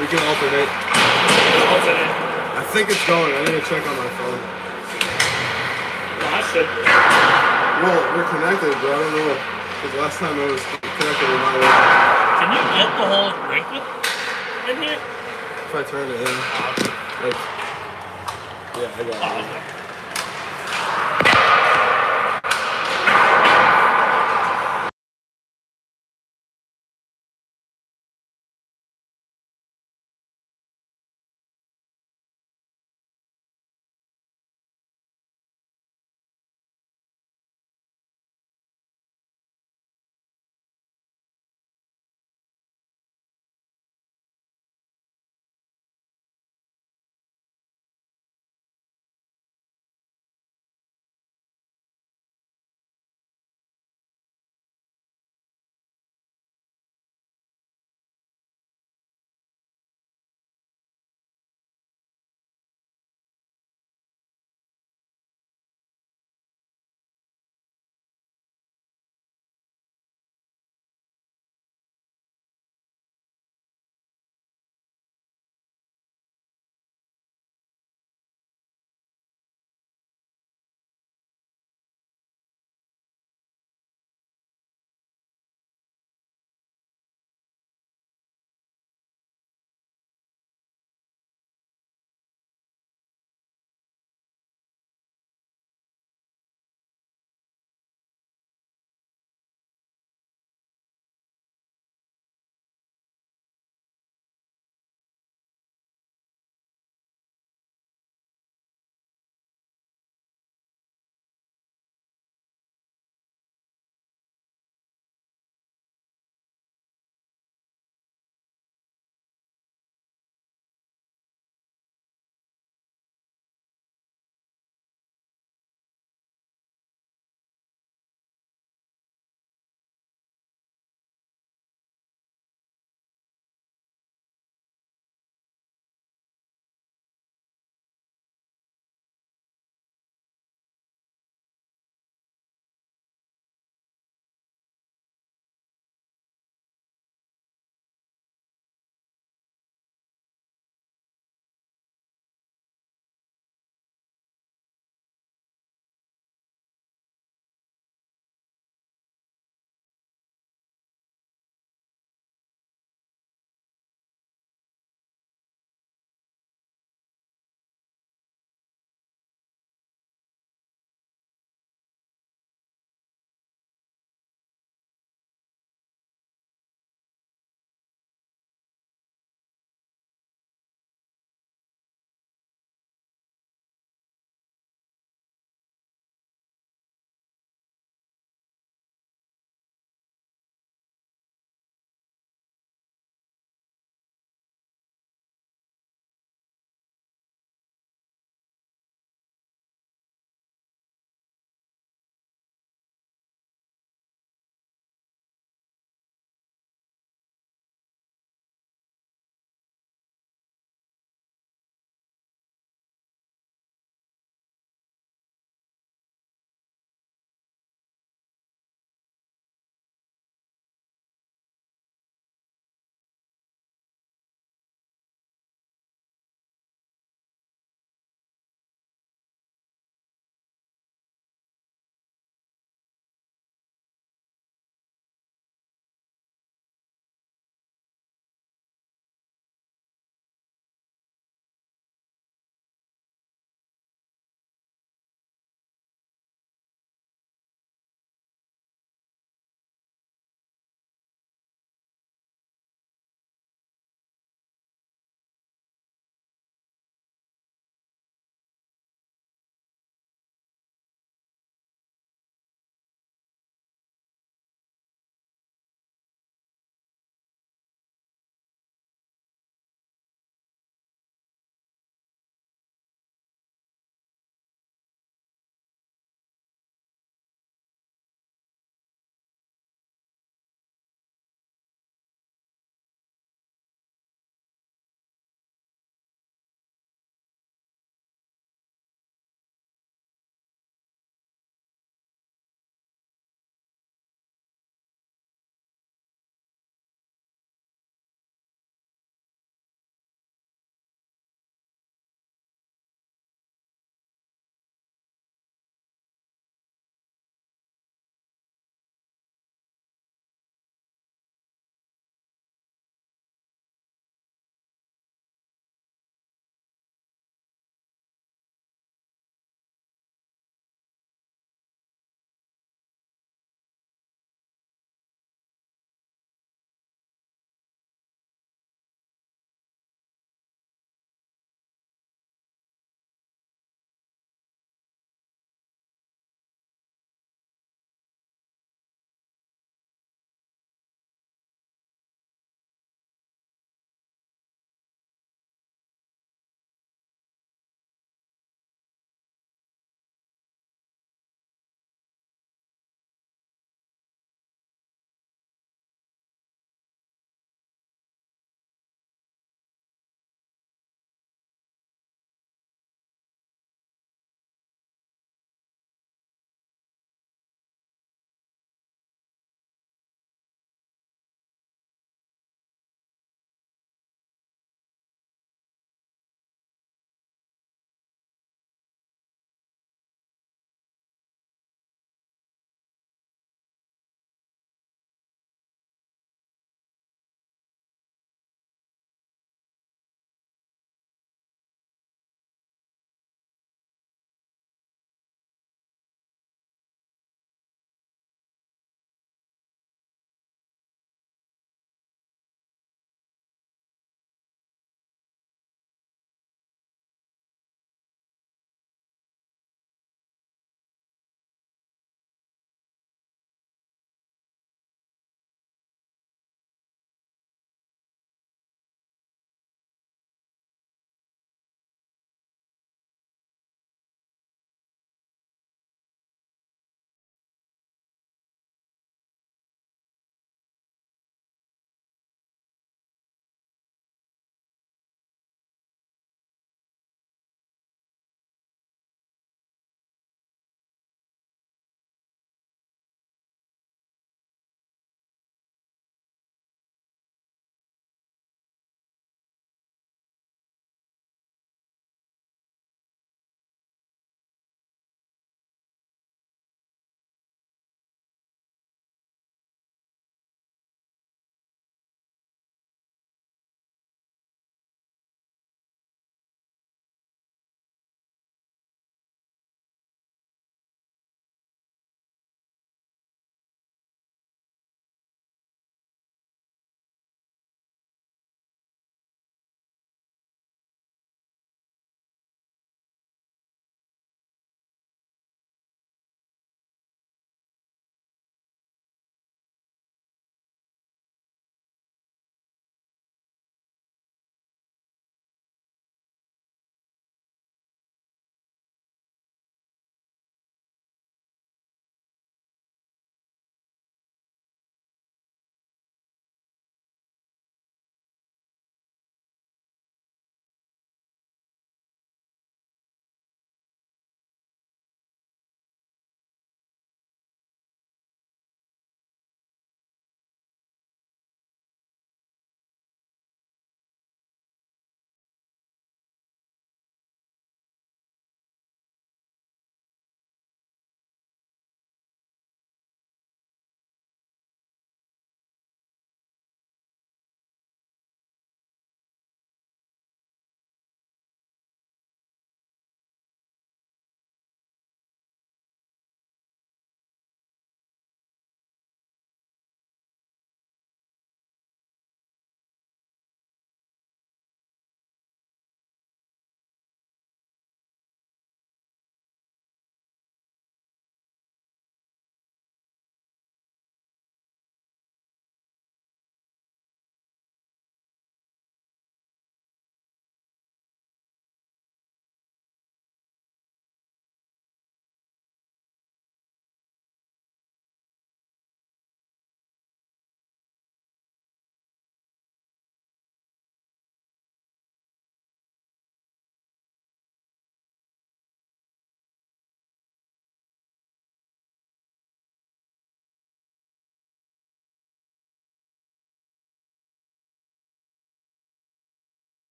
We can alternate. Alternate. I think it's going. I need to check on my phone. No, I should. Well, we're connected, but I don't know. Because last time it was connected with my way. Can you get the whole link in here? If I turn it in. Like, yeah, I got it. Okay.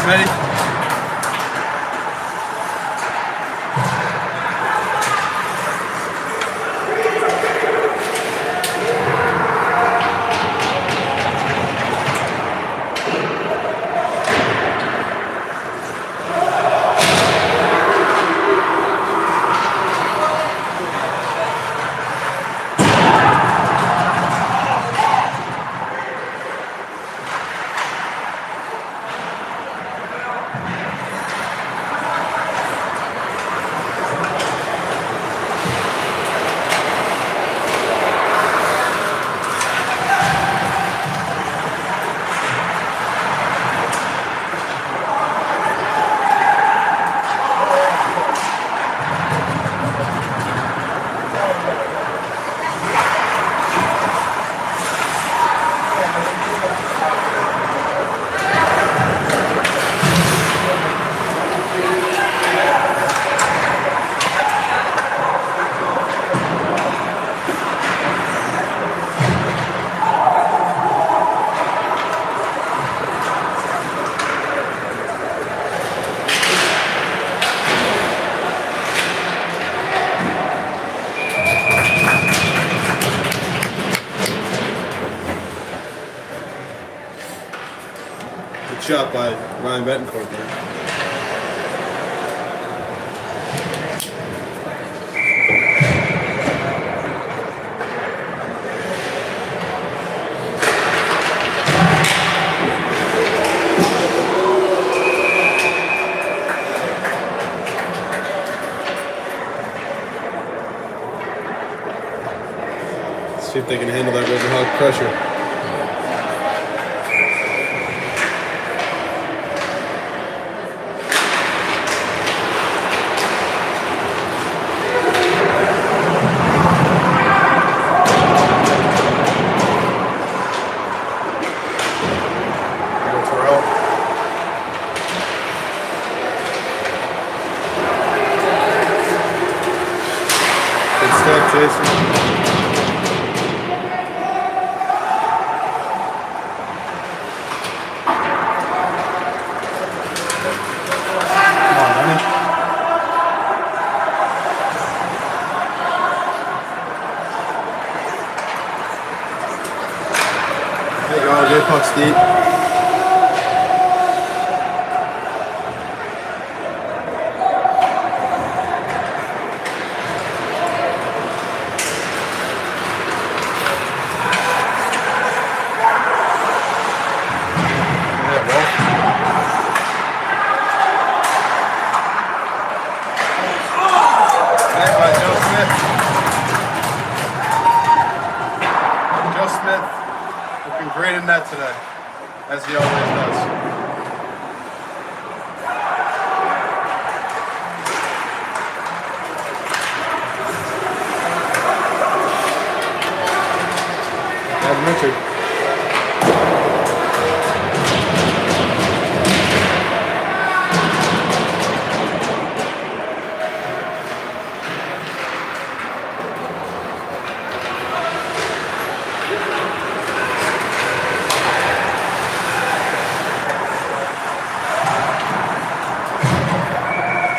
Ready? Good shot by Ryan Betancourt there. See if they can handle that Riverhawk pressure. Good step, Jason. There you go, good puck's deep. Great in net today, as he always does. Richard.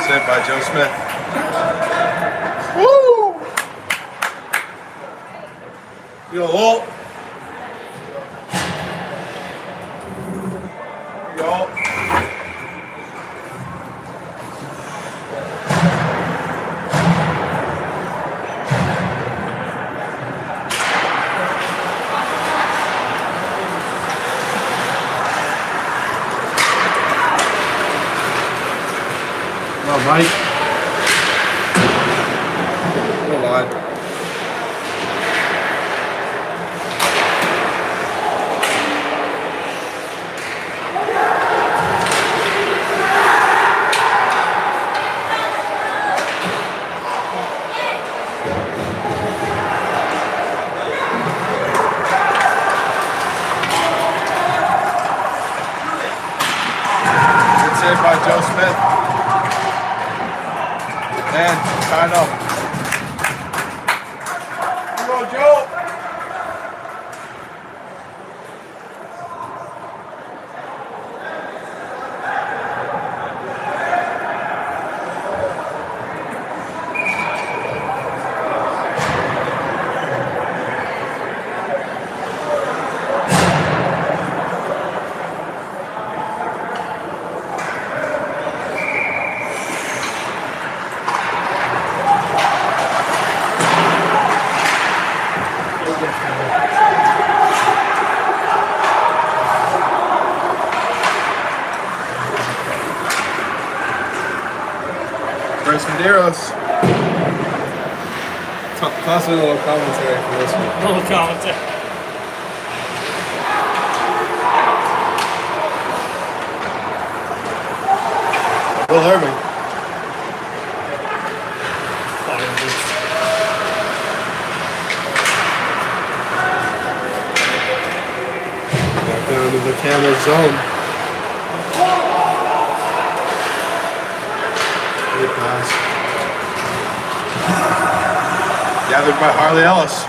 Sent by Joe Smith. Woo! Yo, Walt. Yo. Come on, Mike. Come on. Good save by Joe Smith. And kind of. Come on, Joe. Caderos. Toss me a little commentary for this one. A little commentary. Will Irving. Back down to the camera zone. Good pass. Gathered by Harley Ellis.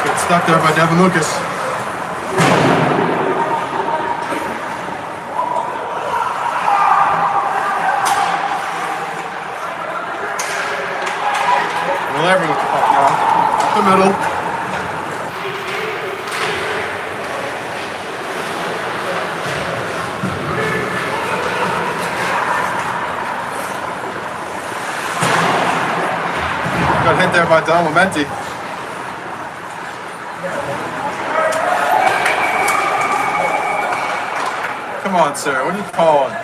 Gets stuck there by Devin Lucas. Will Irving up the middle. Got hit there by Don Momenti. Come on, sir. What are you calling?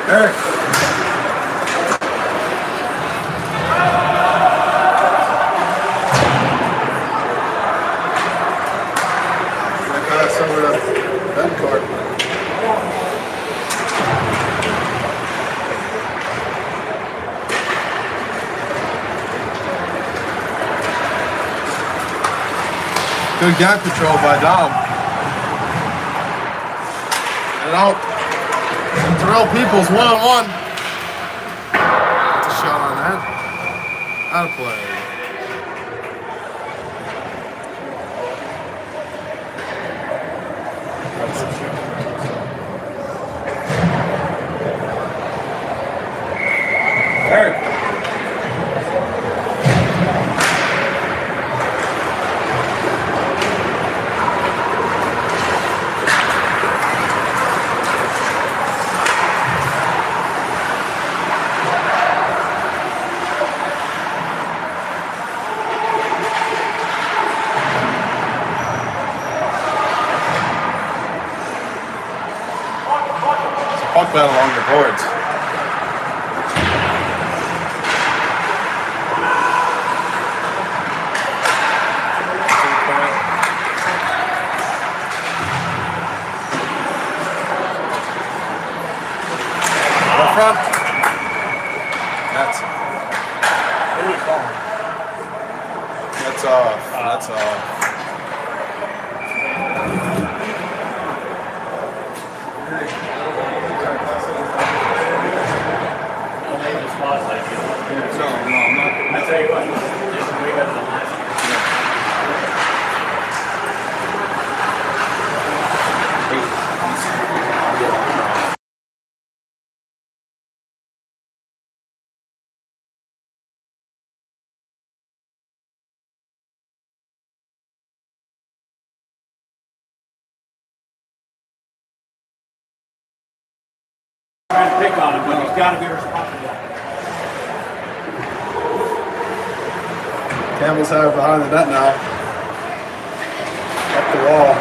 Eric. Over to Ben Court. Good gap control by Dom. And out. Terrell Peoples, one-on-one. That's a shot on that. Out of play. Eric. Puck battle along the boards. Up front. That's off. That's off. I tell you what, this is way better than last trying to pick on him, but he's got to be responsible. Campbell's have it behind the net now. Up the wall.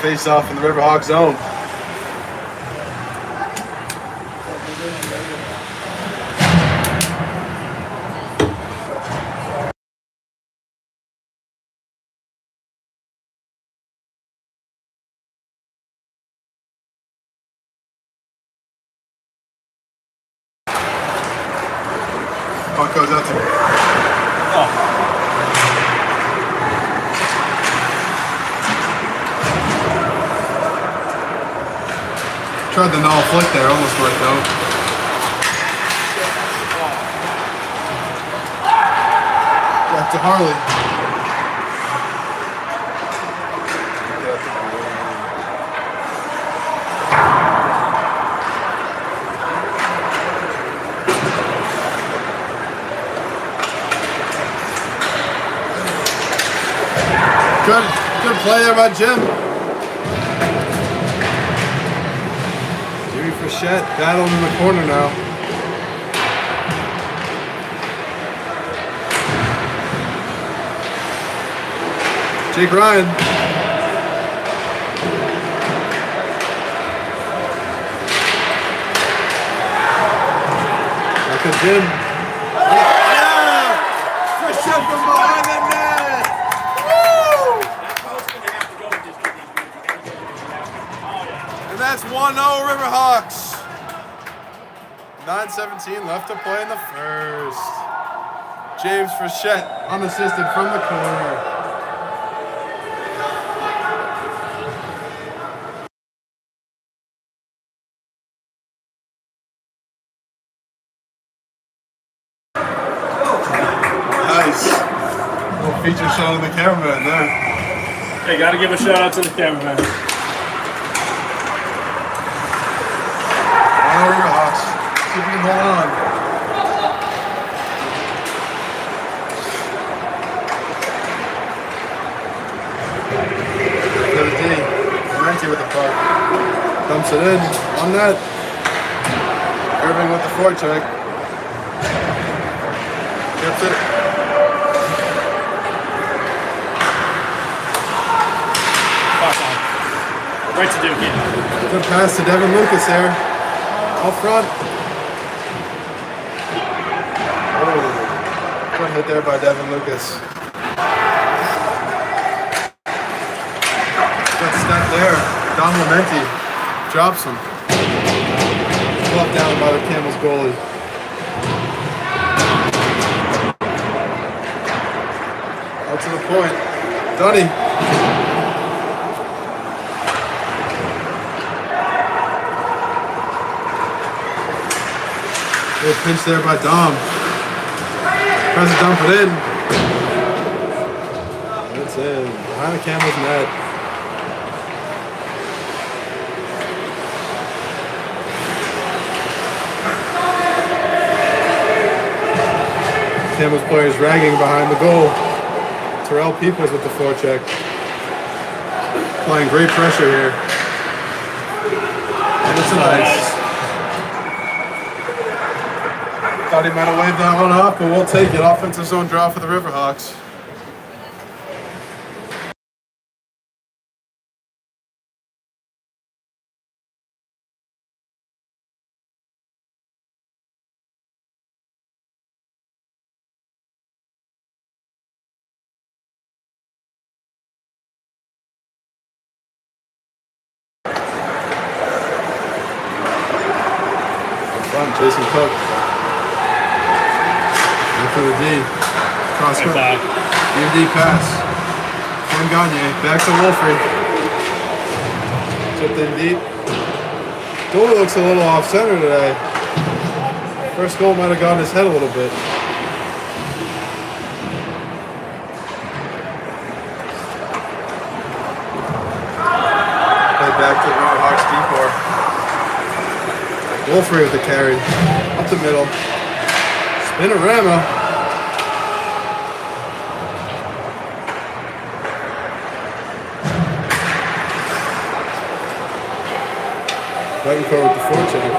Face off in the Riverhawk zone. Puck goes out to. Oh. Tried the null flick there, almost worked out. Back to Harley. Good play there by Jim. Jimmy Frechette battling in the corner now. Jake Ryan. Back to Jim. Yeah! Frechette from behind the net! And that's 1-0 Riverhawks. 9:17 left to play in the first. James Frechette unassisted from the corner. Nice. Little feature shot of the cameraman there. Hey, gotta give a shout out to the cameraman. Riverhawks. See if we can hold on. Go to D. Renty with the puck. Dumps it in. On net. Irving with the forecheck. Gets it. Right to Dookie. Good pass to Devin Lucas there. Out front. Oh, good hit there by Devin Lucas. Good step there. Don Lamenti drops him. Glove down by the Camels goalie. Out to the point. Dunny. Little pinch there by Dom. Tries to dump it in. That's in. Behind the Camels net. Camels players ragging behind the goal. Terrell Peoples with the forecheck. Applying great pressure here. And it's a nice. Thought he might have waved that one off, but we'll take it. Offensive zone draw for the Riverhawks. Jason Cook. Back to the D. Cross court. D pass. From Gagne. Back to Wolfrey. Tipped in deep. Goal looks a little off center today. First goal might have gotten his head a little bit. Play back to the Riverhawks D4. Wolfrey with the carry. Up the middle. Spinorama. Betancourt with the forecheck.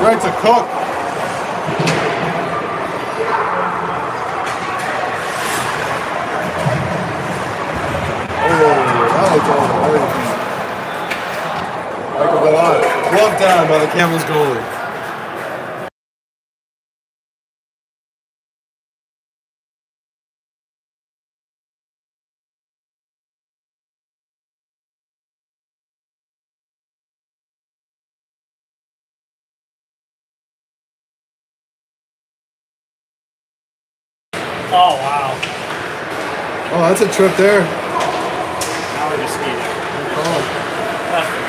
Right to Cook. Michael Gallant. Glove down by the Camels goalie. Oh, wow. Oh, that's a trip there. Now we're just skating. Good call. That's good.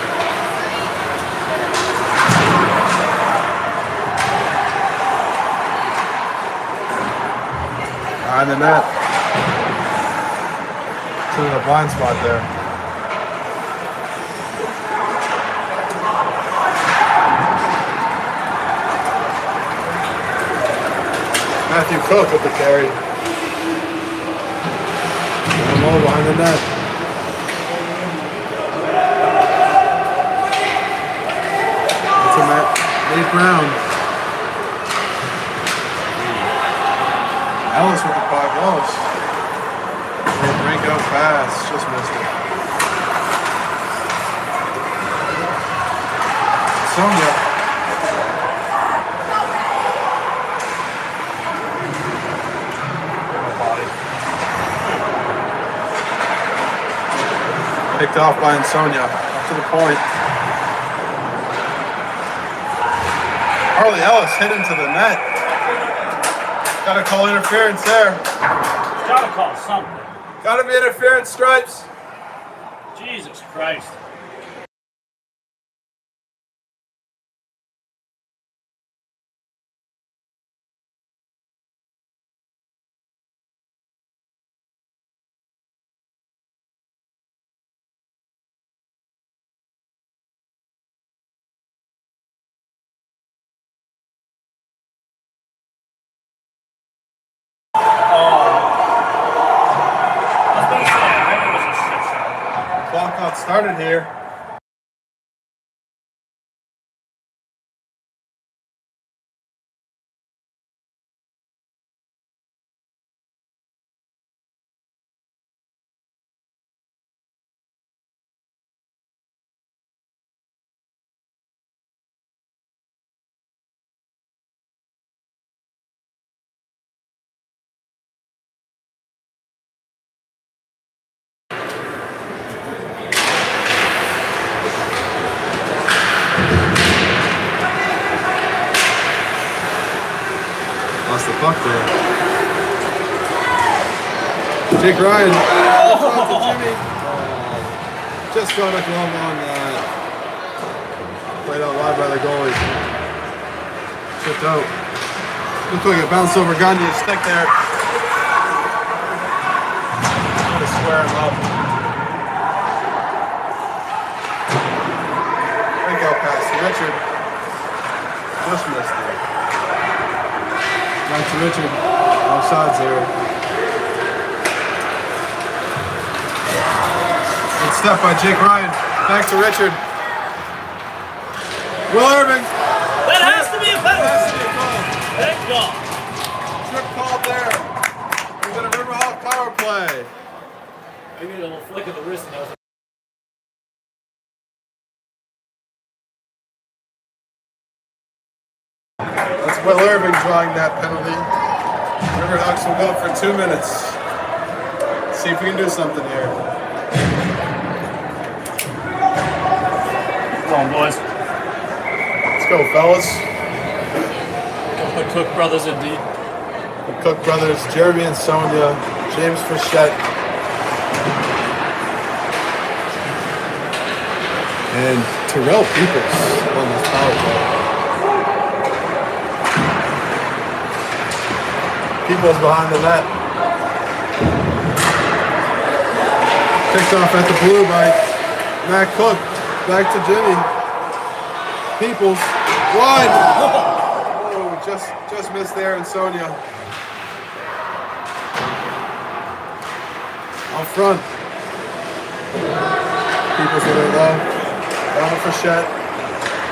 Behind the net. To the blind spot there. Matthew Cook with the carry. Low behind the net. That's a Nate Brown. Ellis with the puck. Ellis. Break out pass. Just missed it. Sonia. Picked off by Sonia. Up to the point. Harley Ellis hit into the net. Gotta call interference there. Gotta call something. Gotta be interference, Stripes. Jesus Christ. Clock got started here. Lost the puck there. Jake Ryan. To Jimmy. Just got a glove on that. Played out wide by the goalie. Chipped out. Looked like it bounced over Gagne's stick there. Trying to square him up. Breakout pass to Richard. Just missed it. Back to Richard. Offsides there. Good step by Jake Ryan. Back to Richard. Will Irving. That has to be a penalty. Has to be a goal. Thank God. Trip called there. We're going to Riverhawk power play. I get a little flick of the wrist and I was That's Will Irving drawing that penalty. Riverhawks will go for 2 minutes. See if we can do something here. Come on, boys. Let's go, fellas. The Cook brothers in D. The Cook brothers, Jeremy and Sonia, James Frechette, and Terrell Peoples on this power play. Peoples behind the net. Picked off at the blue by Matt Cook. Back to Jimmy. Peoples. Wide. Oh, just missed there, and Sonia. Out front. Peoples with it low. Down to Frechette.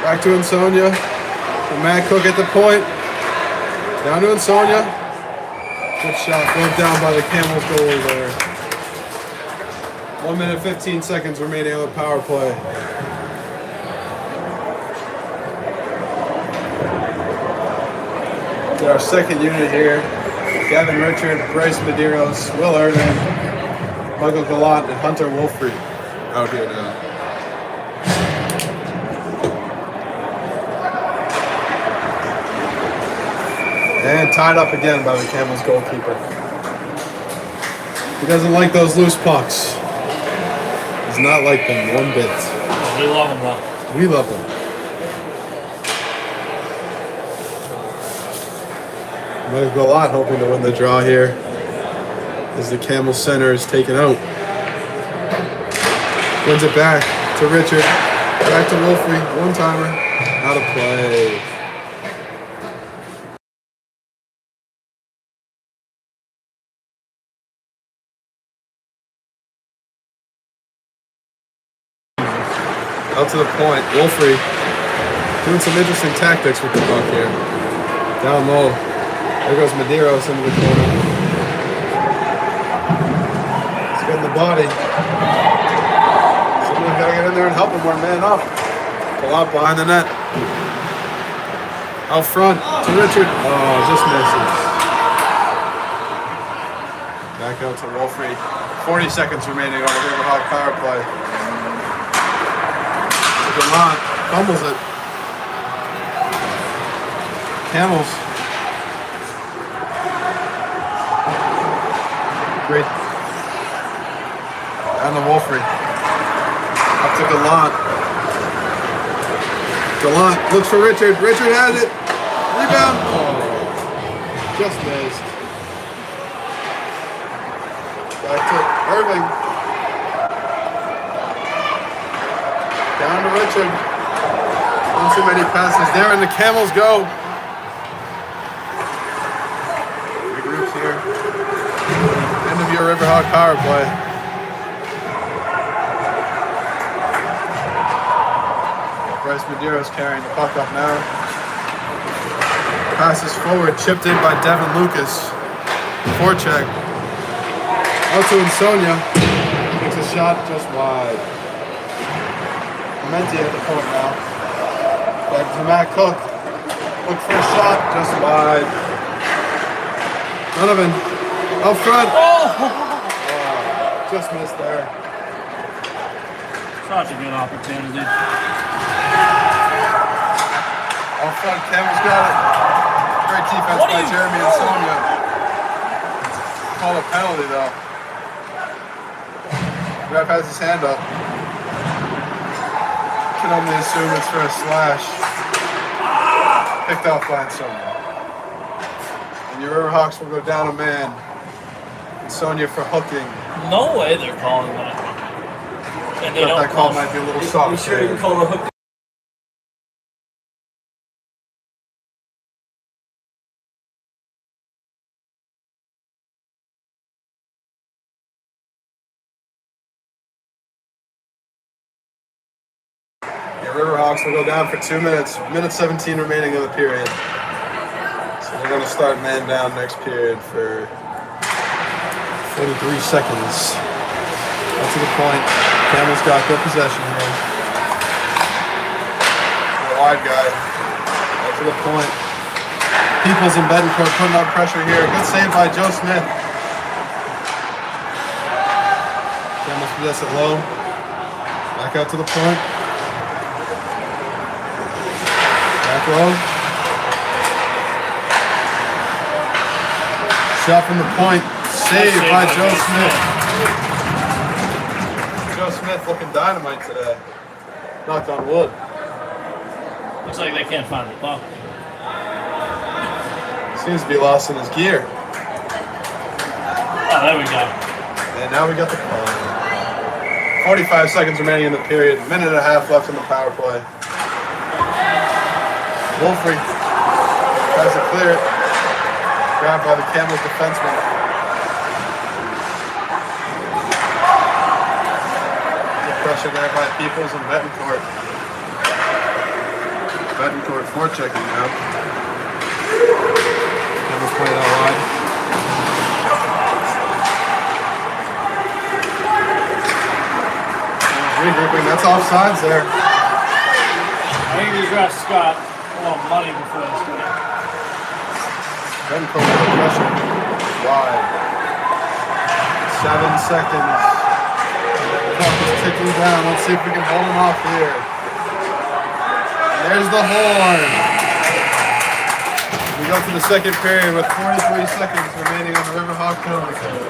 Back to Sonia. And Matt Cook at the point. Down to Sonia. Good shot. Broke down by the Camels goalie there. 1 minute 15 seconds remaining on the power play. To our second unit here. Gavin Richard, Bryce Medeiros, Will Irving, Michael Gallant, and Hunter Wolfrey out here now. And tied up again by the Camels goalkeeper. He doesn't like those loose pucks. Does not like them one bit. We love them though. We love them. Might go a lot hoping to win the draw here as the Camel center is taken out. Wins it back to Richard. Back to Wolfrey. One-timer. Out of play. Out to the point. Wolfrey doing some interesting tactics with the puck here. Down low. There goes Medeiros into the corner. He's getting the body. Someone's got to get in there and help him. We're man up. Pull out behind the net. Out front to Richard. Oh, just misses. Back out to Wolfrey. 40 seconds remaining on the Riverhawk power play. Vermont fumbles it. Camels. Great. And the Wolfrey. Up to Gallant. Gallant looks for Richard. Richard has it. Rebound. Oh, just missed. Back to Irving. Down to Richard. Not too many passes there, and the Camels go. Regroups here. End of your Riverhawk power play. Bryce Medeiros carrying the puck up now. Passes forward, chipped in by Devin Lucas. Forecheck. Out to Insonia. Takes a shot just wide. Menti at the point now. Back to Matt Cook. Look for a shot, just wide. Donovan, up front. Oh, just missed there. Such a good opportunity. Up front, Campbell's got it. Great defense by Jeremy and Sonia. Call a penalty though. Ref has his hand up. Can only assume it's for a slash. Picked off by Sonia. And your Riverhawks will go down a man. And Sonia for hooking. No way they're calling that. And they don't that call might be a little soft. You sure you can call a hook? Riverhawks will go down for 2 minutes. Minute 17 remaining of the period. So they're going to start man down next period for 43 seconds. Up to the point. Camel's got good possession here. The wide guy. Up to the point. Peoples and Betancourt putting on pressure here. Good save by Joe Smith. Camel's possess it low. Back out to the point. Back low. Shot from the point. Saved by Joe Smith. Joe Smith looking dynamite today. Knocked on wood. Looks like they can't find the puck. Seems to be lost in his gear. Oh, there we go. And now we got the call. 45 seconds remaining in the period. Minute and a half left in the power play. Wolfrey tries to clear it. Grabbed by the Camels defenseman. Good pressure there by Peoples and Betancourt. Betancourt forechecking now. Camels play it out wide. Regrouping, that's offsides there. I think he's got Scott a little money before this game. Betancourt with the pressure. Wide. 7 seconds. The clock is ticking down. Let's see if we can hold him off here. And there's the horn. We go to the second period with 43 seconds remaining on the Riverhawk penalty kill.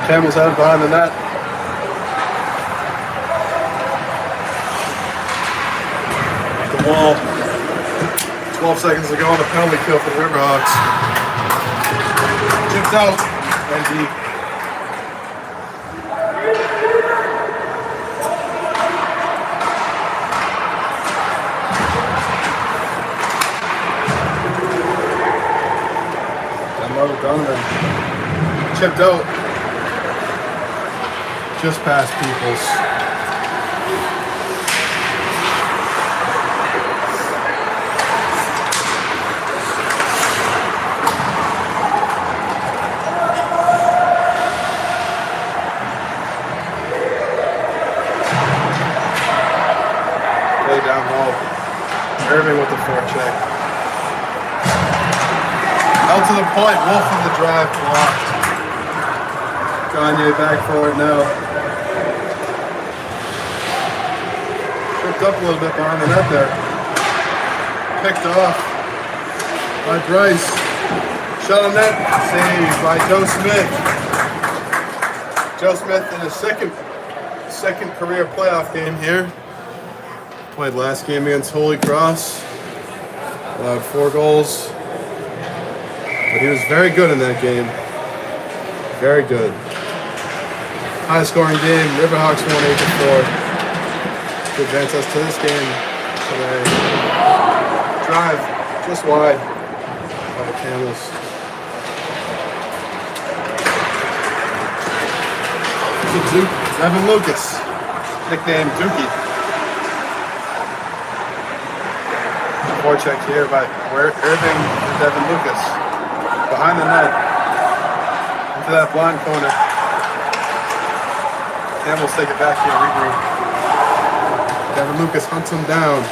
Camels out behind the net. The wall. 12 seconds to go on the penalty kill for the Riverhawks. Chipped out and deep. Donovan. Chipped out. Just past Peoples. Play down low. Irving with the forecheck. Out to the point, Wolf of the drive blocked. Gagne back forward now. Tripped up a little bit behind the net there. Picked off by Bryce. Shot on net, saved by Joe Smith. Joe Smith in his second career playoff game here. Played last game against Holy Cross. Allowed 4 goals. But he was very good in that game. Very good. High scoring game. Riverhawks won 8-4. To advance us to this game today. Drive just wide by the Camels. Devin Lucas, nicknamed Dookie. Forecheck here by Irving and Devin Lucas. Behind the net, into that blind corner. Camels take it back here, regroup. Devin Lucas hunts him down.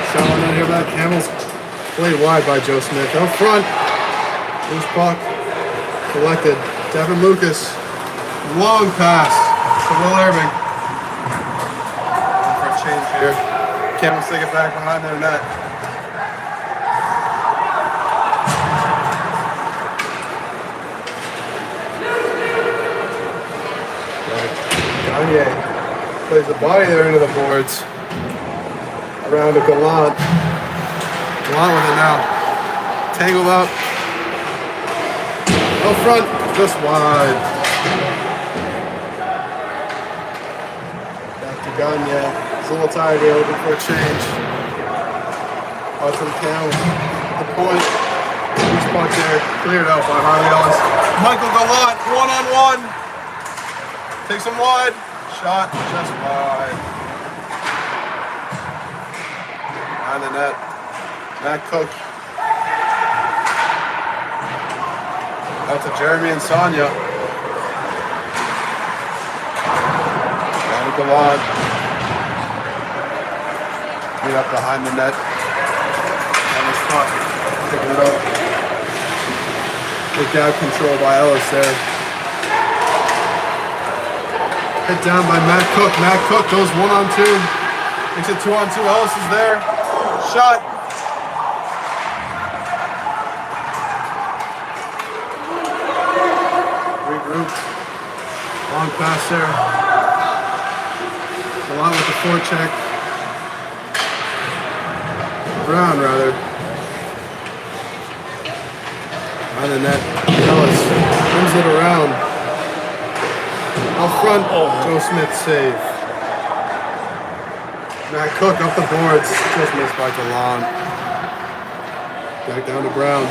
Shot on that here by the Camels. Played wide by Joe Smith. Out front, loose puck, collected. Devin Lucas, long pass to Will Irving. For a change here. Camels take it back behind their net. Gagne plays the body there into the boards. Around to Gallant. Gallant with it now. Tangled up. Out front, just wide. Back to Gagne. He's a little tired here, looking for a change. Out to the Camels. The point. Loose puck there. Cleared out by Harley Ellis. Michael Gallant, 1-on-1. Takes him wide. Shot just wide. Behind the net. Matt Cook. Out to Jeremy and Sonia. Down to Gallant. Get up behind the net. On his puck. Picking it up. Good gap control by Ellis there. Hit down by Matt Cook. Matt Cook goes 1-on-2. Makes it 2-on-2. Ellis is there. Shot. Regroup. Long pass there. Along with the forecheck. Brown, rather. On the net. Ellis brings it around. Out front, Joe Smith save. Matt Cook up the boards. Just missed by Gallant. Back down to Brown.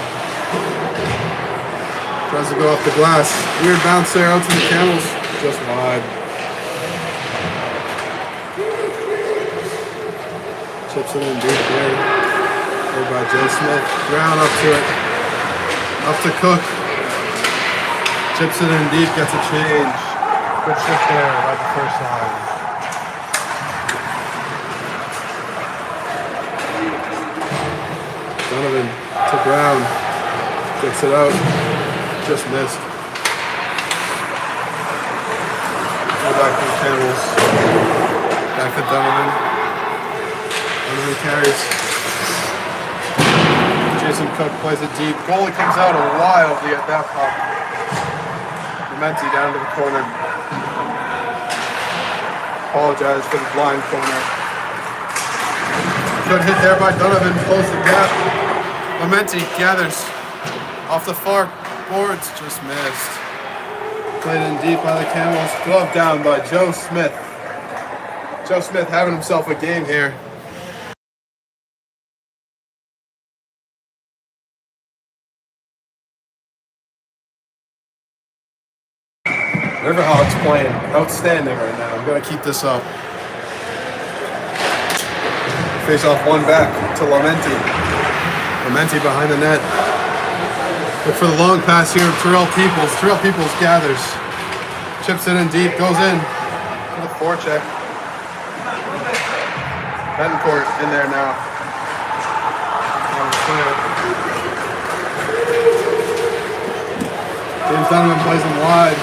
Tries to go off the glass. Weird bounce there out to the Camels. Just wide. Chips it in deep there. Played by Joe Smith. Brown up to it. Up to Cook. Chips it in deep, gets a change. Good shift there, right the first line. Donovan to Brown. Gets it out. Just missed. Go back to the Camels. Back to Donovan. Donovan carries. Jason Cook plays it deep. Goalie comes out wildly at that pop. Dementi down to the corner. Apologize for the blind corner. Good hit there by Donovan. Close the gap. Dementi gathers off the far boards. Just missed. Played in deep by the Camels. Glove down by Joe Smith. Joe Smith having himself a game here. Riverhawks playing outstanding right now. I'm going to keep this up. Face off one back to Lamenti. Lamenti behind the net. Look for the long pass here of Terrell Peoples. Terrell Peoples gathers. Chips it in deep. Goes in. For the forecheck. Betancourt in there now. James Donovan plays him wide.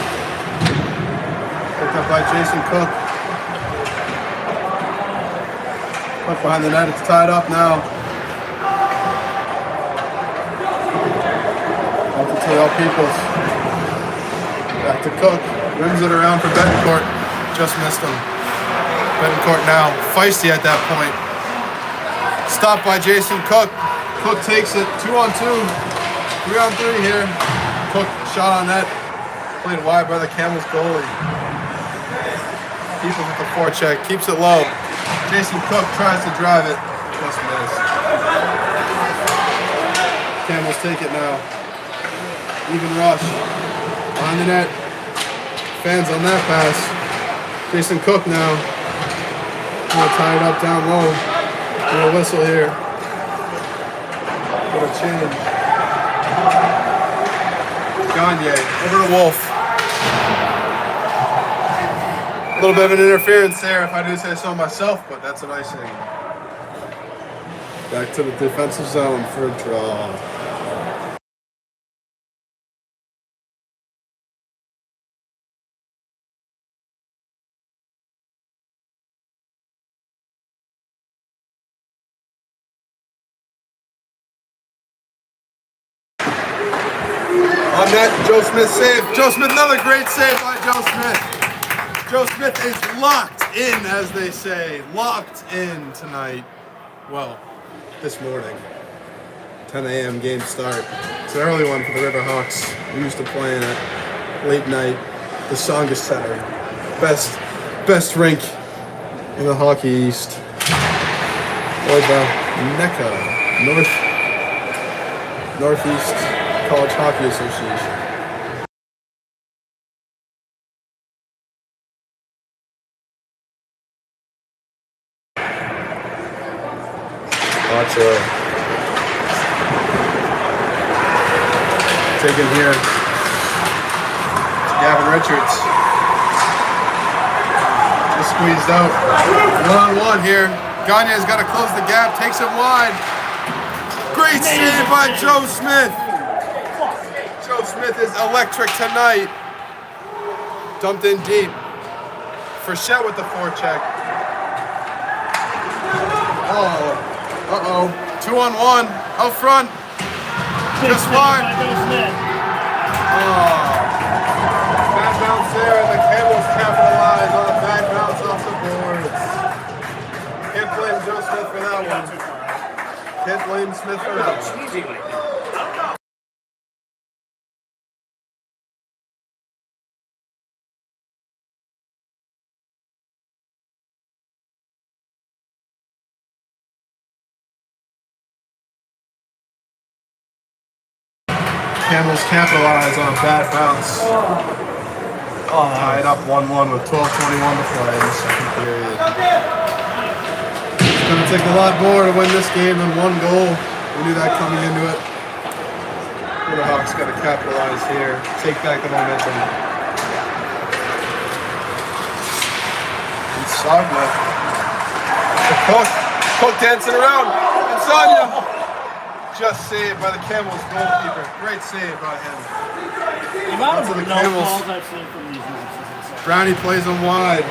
Picked up by Jason Cook. Cook behind the net. It's tied up now. Out to Terrell Peoples. Back to Cook. Rims it around for Betancourt. Just missed him. Betancourt now feisty at that point. Stopped by Jason Cook. Cook takes it. 2-on-2. 3-on-3 here. Cook shot on net. Played wide by the Camels goalie. Peoples with the forecheck. Keeps it low. Jason Cook tries to drive it. Just missed. Camels take it now. Even rush. On the net. Fans on that pass. Jason Cook now. Gonna tie it up down low. Little whistle here. What a change. Gagne over to Wolf. A little bit of an interference there, if I do say so myself, but that's an icing. Back to the defensive zone for a draw. On net, Joe Smith save. Joe Smith, another great save by Joe Smith. Joe Smith is locked in, as they say. Locked in tonight. Well, this morning. 10 a.m. game start. It's an early one for the Riverhawks. We used to play in at late night. The Songa Center. Best rink in the Hockey East. Or the NECA. Northeast College Hockey Association. Macho. Taken here. Gavin Richards. Just squeezed out. 1-on-1 here. Gagne's got to close the gap. Takes it wide. Great save by Joe Smith. Joe Smith is electric tonight. Dumped in deep. Frechette with the forecheck. Oh. Uh-oh. 2-on-1. Out front. Just wide. Oh. Bad bounce there, and the Camels capitalize on a bad bounce off the boards. Can't blame Joe Smith for that one. Can't blame Smith for that one. Camels capitalize on a bad bounce. Tied up 1-1 with 12:21 to play in the second period. It's going to take a lot more to win this game than one goal. We knew that coming into it. The Hawks got to capitalize here. Take back the momentum. And Sagna. Cook dancing around. And Sonia. Just saved by the Camels goalkeeper. Great save by him. The amount of no calls I've seen from these guys. Brownie plays him wide.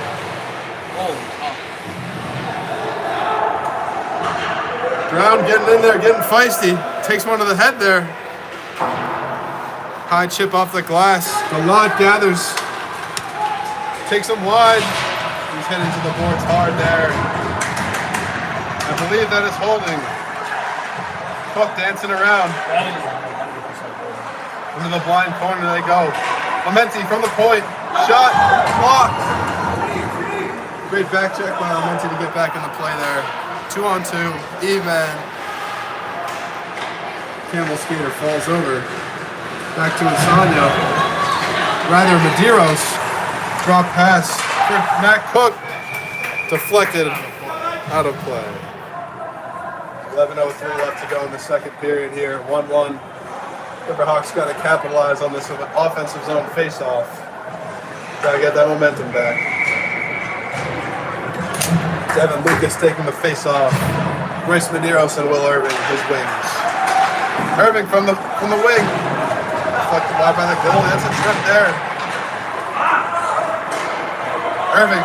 Brown getting in there, getting feisty. takes one to the head there. High chip off the glass. The lot gathers. Takes him wide. He's heading to the boards hard there. I believe that is holding. Cook dancing around. Into the blind corner they go. Lamenti from the point. Shot. Blocked. Great back check by Lamenti to get back in the play there. 2-on-2. Even. Camel skater falls over. Back to Insania. Rather Medeiros. Drop pass for Matt Cook. Deflected out of play. 11:03 left to go in the second period here. 1-1. Riverhawks got to capitalize on this offensive zone face-off. Got to get that momentum back. Devin Lucas taking the face-off. Grace Medeiros and Will Irving, his wings. Irving from the wing. Deflected wide by the goal. That's a trip there. Irving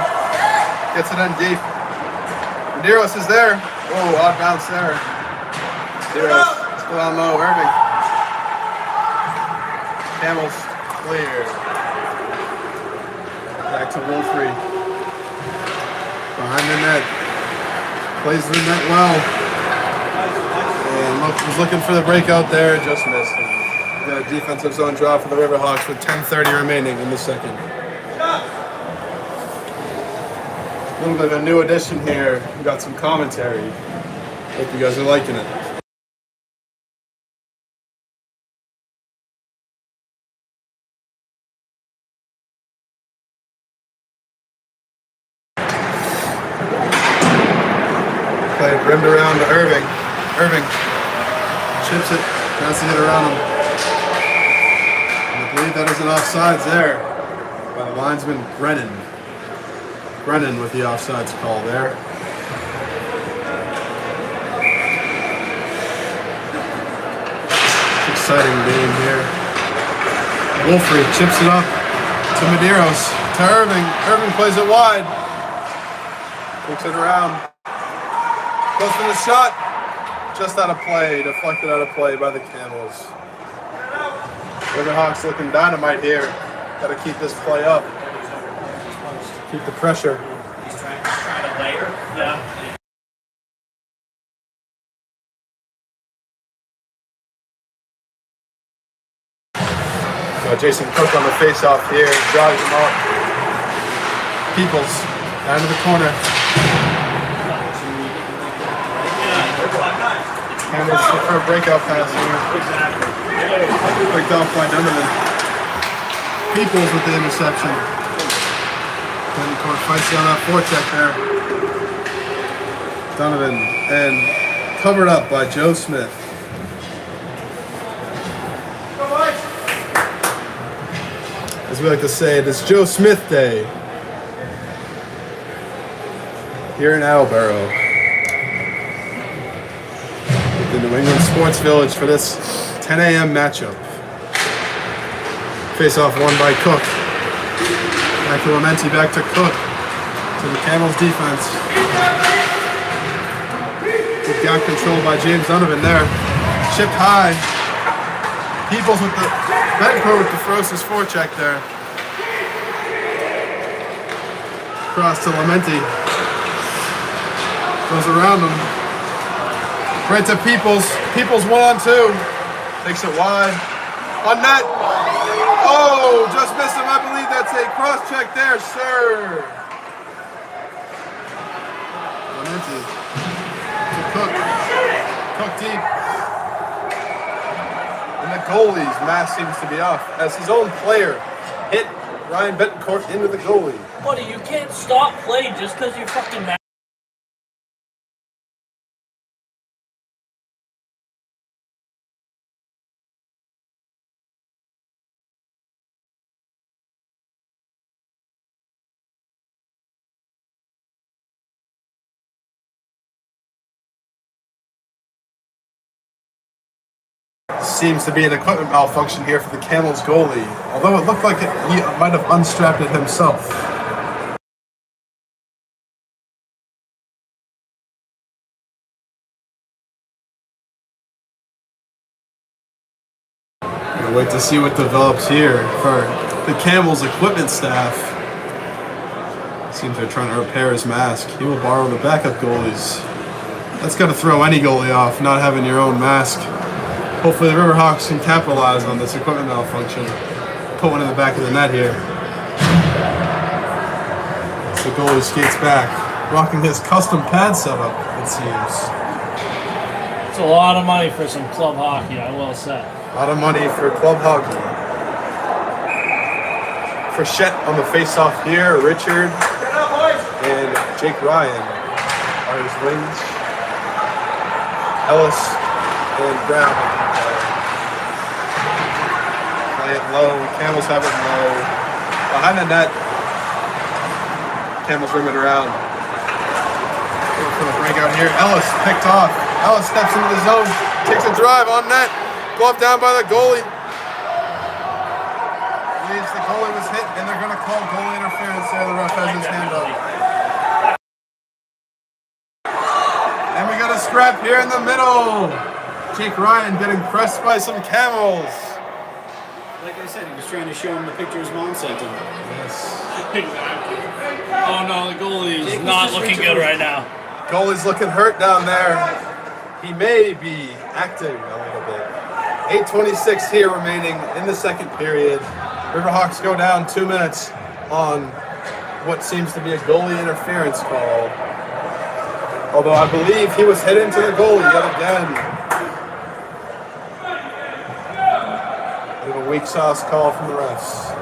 gets it in deep. Medeiros is there. Whoa, odd bounce there. Medeiros still on low. Irving. Camels clear. Back to Wolfrey. Behind the net. Plays the net well. And was looking for the breakout there. Just missed him. Got a defensive zone draw for the Riverhawks with 10:30 remaining in the second. A little bit of a new addition here. We got some commentary. Hope you guys are liking it. Play rimmed around to Irving. Irving chips it, tries to get around him. And I believe that is an offsides there by the linesman Brennan. Brennan with the offsides call there. Exciting game here. Wolfrey chips it up to Medeiros, to Irving. Irving plays it wide. Looks it around. Goes for the shot. Just out of play. Deflected out of play by the Camels. Riverhawks looking dynamite here. Got to keep this play up. Keep the pressure. He's trying to layer. Yeah. Jason Cook on the face-off here. Drives him up. Peoples down to the corner. Camels for a breakout pass here. Picked off by Donovan. Peoples with the interception. Court fights on that forecheck there. Donovan and covered up by Joe Smith. As we like to say, it is Joe Smith Day here in Attleboro. At the New England Sports Village for this 10 a.m. matchup. Face-off won by Cook. Back to Lamenti, back to Cook. To the Camels defense. Good gap control by James Donovan there. Chipped high. Peoples with the Bencourt with the ferocious forecheck there. Cross to Lamenti. Goes around him. Right to Peoples. Peoples 1-on-2. Takes it wide. On net. Oh, just missed him. I believe that's a cross check there, sir. Lamenti to Cook. Cook deep. And the goalie's mask seems to be off as his own player hit Ryan Betancourt into the goalie. Buddy, you can't stop play just because you're fucking mad. Seems to be an equipment malfunction here for the Camels goalie, although it looked like he might have unstrapped it himself. We'll wait to see what develops here for the Camels equipment staff. Seems they're trying to repair his mask. He will borrow the backup goalies. That's got to throw any goalie off, not having your own mask. Hopefully the Riverhawks can capitalize on this equipment malfunction. Put one in the back of the net here. So the goalie skates back, rocking his custom pad setup, it seems. It's a lot of money for some club hockey, I will say. A lot of money for club hockey. Frechette on the face-off here, Richard and Jake Ryan are his wings. Ellis and Brown play it low. Camels have it low. Behind the net, Camels rim it around. For the breakout here, Ellis picked off. Ellis steps into the zone, takes a drive on net. Glove down by the goalie. Believes the goalie was hit, and they're going to call goalie interference there. The ref has his hand up. And we got a scrap here in the middle. Jake Ryan getting pressed by some Camels. Like I said, he was trying to show him the picture his mom sent him. Yes. Oh no, the goalie is not looking good right now. Goalie's looking hurt down there. He may be acting a little bit. 8:26 here remaining in the second period. Riverhawks go down 2 minutes on what seems to be a goalie interference call. Although I believe he was hit into the goalie yet again. We have a weak sauce call from the refs.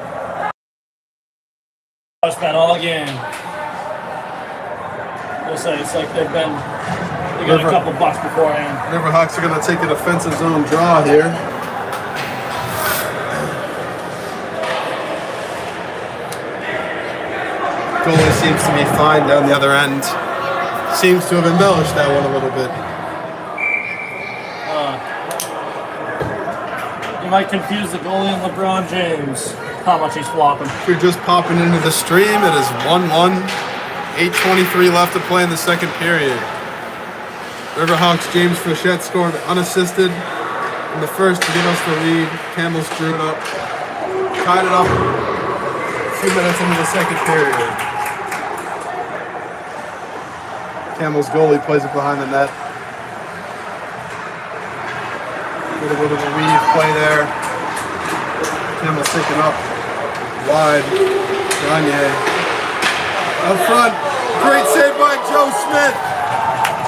It's been all game. We'll say it's like they got a couple bucks beforehand. Riverhawks are going to take a defensive zone draw here. Goalie seems to be fine down the other end. Seems to have embellished that one a little bit. You might confuse the goalie and LeBron James. How much he's flopping. If you're just popping into the stream, it is 1-1. 8:23 left to play in the second period. Riverhawks James Frechette scored unassisted in the first to give us the lead. Camels drew it up. Tied it up a few minutes into the second period. Camels goalie plays it behind the net. A little bit of a weave play there. Camels taken up wide. Gagne up front. Great save by Joe Smith.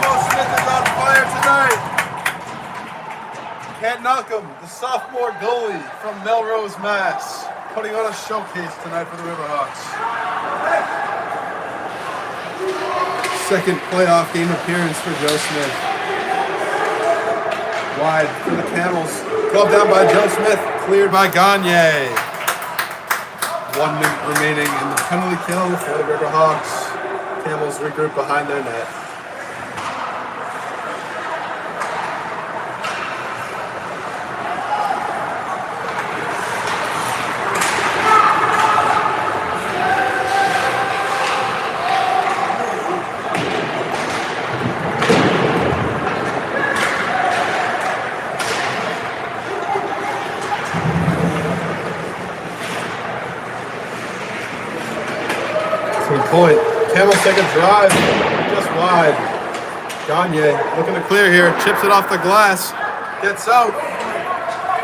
Joe Smith is on fire tonight. Can't knock him. The sophomore goalie from Melrose, Mass. Putting on a showcase tonight for the Riverhawks. Second playoff game appearance for Joe Smith. Wide for the Camels. Glove down by Joe Smith. Cleared by Gagne. 1 minute remaining in the penalty kill for the Riverhawks. Camels regroup behind their net. Point. Camels take a drive, just wide. Gagne looking to clear here, chips it off the glass, gets out.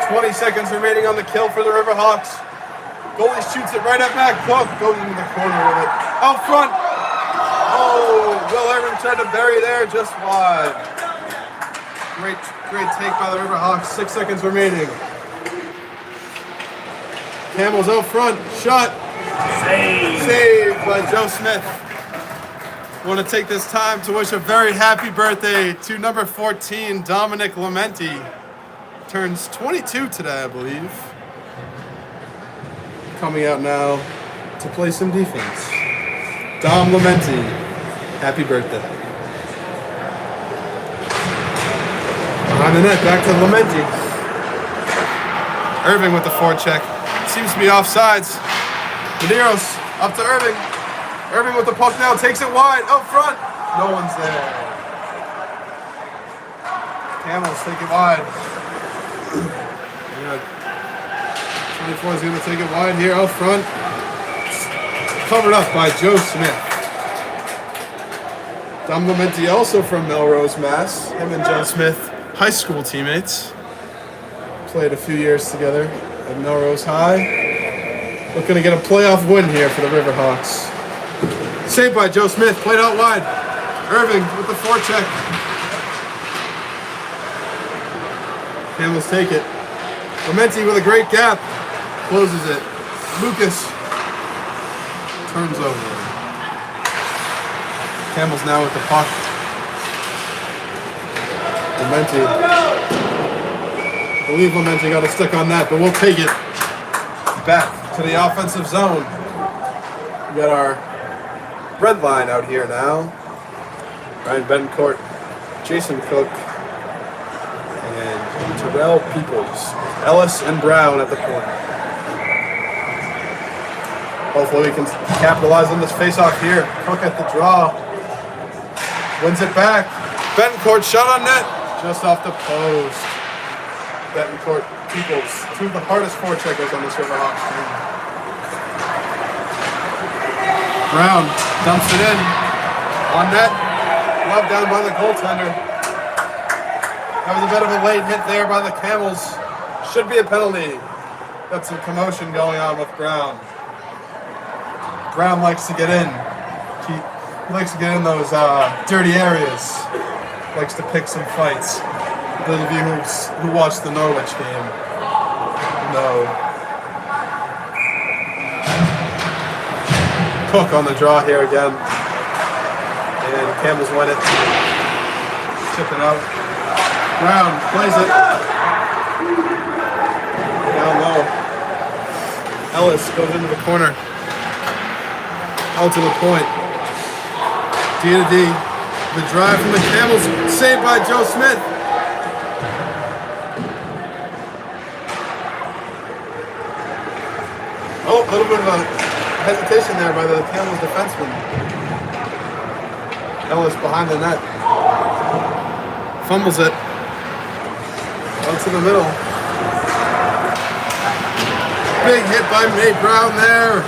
20 seconds remaining on the kill for the Riverhawks. Goalie shoots it right at Matt Cook, goes into the corner with it. Out front. Oh, Will Irvin tried to bury there, just wide. Great take by the Riverhawks. 6 seconds remaining. Camels out front, shot. Save by Joe Smith. I want to take this time to wish a very happy birthday to number 14, Dominic Lamenti. Turns 22 today, I believe. Coming out now to play some defense. Dom Lamenti, happy birthday. Behind the net, back to Lamenti. Irving with the forecheck. Seems to be offsides. Medeiros up to Irving. Irving with the puck now, takes it wide, out front. No one's there. Camels take it wide. 24 is going to take it wide here out front. Covered up by Joe Smith. Don Momenti, also from Melrose, Mass. Him and Joe Smith, high school teammates. Played a few years together at Melrose High. Looking to get a playoff win here for the Riverhawks. Saved by Joe Smith, played out wide. Irving with the forecheck. Camels take it. Momenti with a great gap. Closes it. Lucas turns over. Camels now with the puck. Momenti. I believe Momenti got a stick on that, but we'll take it back to the offensive zone. We got our red line out here now. Ryan Betancourt, Jason Cook, and Terrell Peoples. Ellis and Brown at the point. Hopefully we can capitalize on this face-off here. Cook at the draw. Wins it back. Betancourt shot on net. Just off the post. Betancourt, Peoples, two of the hardest forecheckers on this Riverhawks team. Brown dumps it in. On net. Love down by the goaltender. That was a bit of a late hit there by the Camels. Should be a penalty. Got some commotion going on with Brown. Brown likes to get in. He likes to get in those dirty areas. Likes to pick some fights. Those of you who watched the Norwich game know. Cook on the draw here again. And Camels win it. Chip it out. Brown plays it. Down low. Ellis goes into the corner. Out to the point. D to D. The drive from the Camels. Saved by Joe Smith. Oh, a little bit of a hesitation there by the Camels defenseman. Ellis behind the net. Fumbles it. Out to the middle. Big hit by Nate Brown there.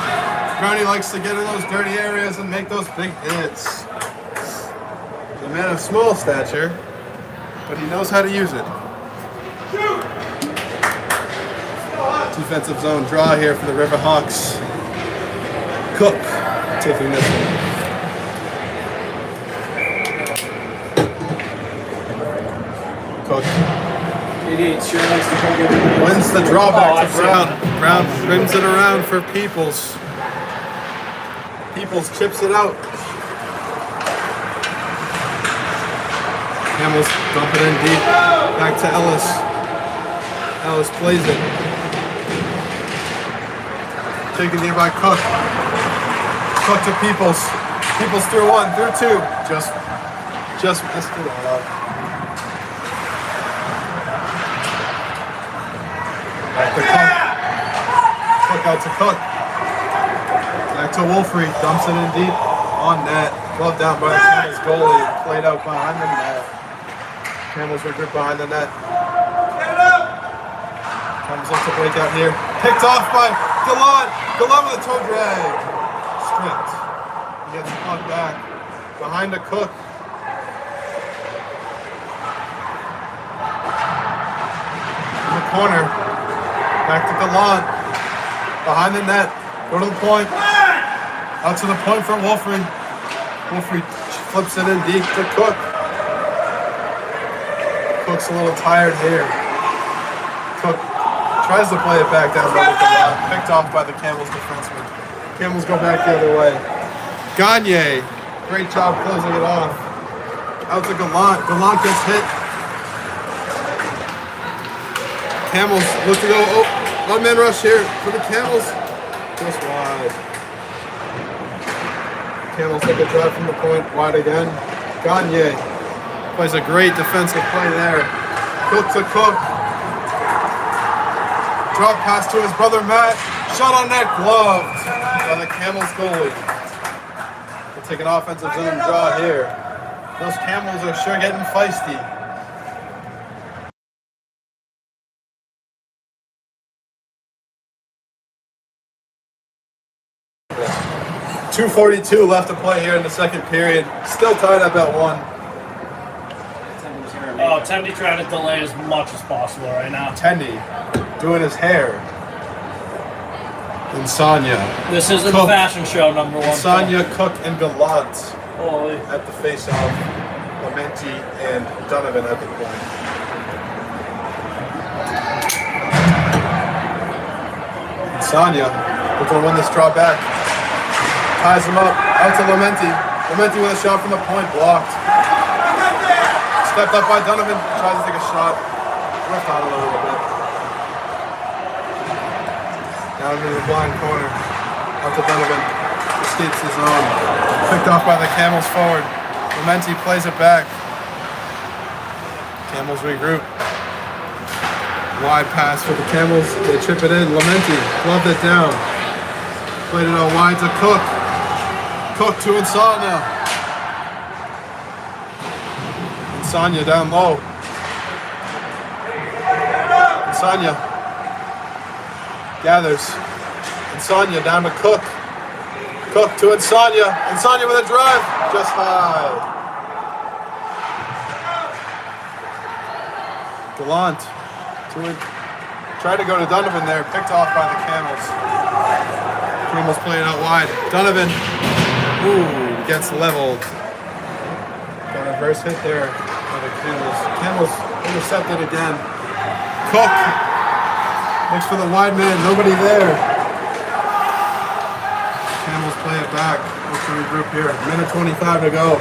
Brownie likes to get in those dirty areas and make those big hits. He's a man of small stature, but he knows how to use it. Defensive zone draw here for the Riverhawks. Cook taking this one. Cook. Wins the drawback to Brown. Brown brings it around for Peoples. Peoples chips it out. Camels dump it in deep. Back to Ellis. Ellis plays it. Taken here by Cook. Cook to Peoples. Peoples through one, through two. Just missed it out. Back to Cook. Cook out to Cook. Back to Wolfrey. Dumps it in deep. On net. Glove down by the Camels goalie. Played out behind the net. Camels were good behind the net. Camels looks to break out here. Picked off by Gallant. Gallant with a toe drag. Stripped. He gets the puck back. Behind a Cook. In the corner. Back to Gallant. Behind the net. Go to the point. Out to the point for Wolfrey. Wolfrey flips it in deep to Cook. Cook's a little tired here. Cook tries to play it back down by the Gallant. Picked off by the Camels defenseman. Camels go back the other way. Gagne. Great job closing it off. Out to Gallant. Gallant gets hit. Camels look to go. Oh, one man rush here for the Camels. Just wide. Camels take a drive from the point. Wide again. Gagne plays a great defensive play there. Cook to Cook. Drop pass to his brother Matt. Shot on net, gloved by the Camels goalie. We'll take an offensive zone draw here. Those Camels are sure getting feisty. 2:42 left to play here in the second period. Still tied up at 1. Oh, Tempe trying to delay as much as possible right now. Tendy doing his hair. Insania. This isn't the fashion show, number 1. Insania, Cook, and Gallant Holy. at the face-off. Clementi and Donovan at the point. Insania looking to win this draw back. Ties him up. Out to Clementi. Clementi with a shot from the point. Blocked. Stepped up by Donovan. Tries to take a shot. Ripped out a little bit. Down into the blind corner. Up to Donovan. Escapes his own. Picked off by the Camels forward. Clementi plays it back. Camels regroup. Wide pass for the Camels. They chip it in. Clementi gloved it down. Played it out wide to Cook. Cook to Insania. Insania down low. Insania gathers. Insania down to Cook. Cook to Insania. Insania with a drive. Just high. Gallant to it. Tried to go to Donovan there. Picked off by the Camels. Camels play it out wide. Donovan. Ooh, gets leveled. Got a reverse hit there by the Camels. Camels intercepted again. Cook looks for the wide man. Nobody there. Camels play it back. Let's regroup here. Minute 25 to go.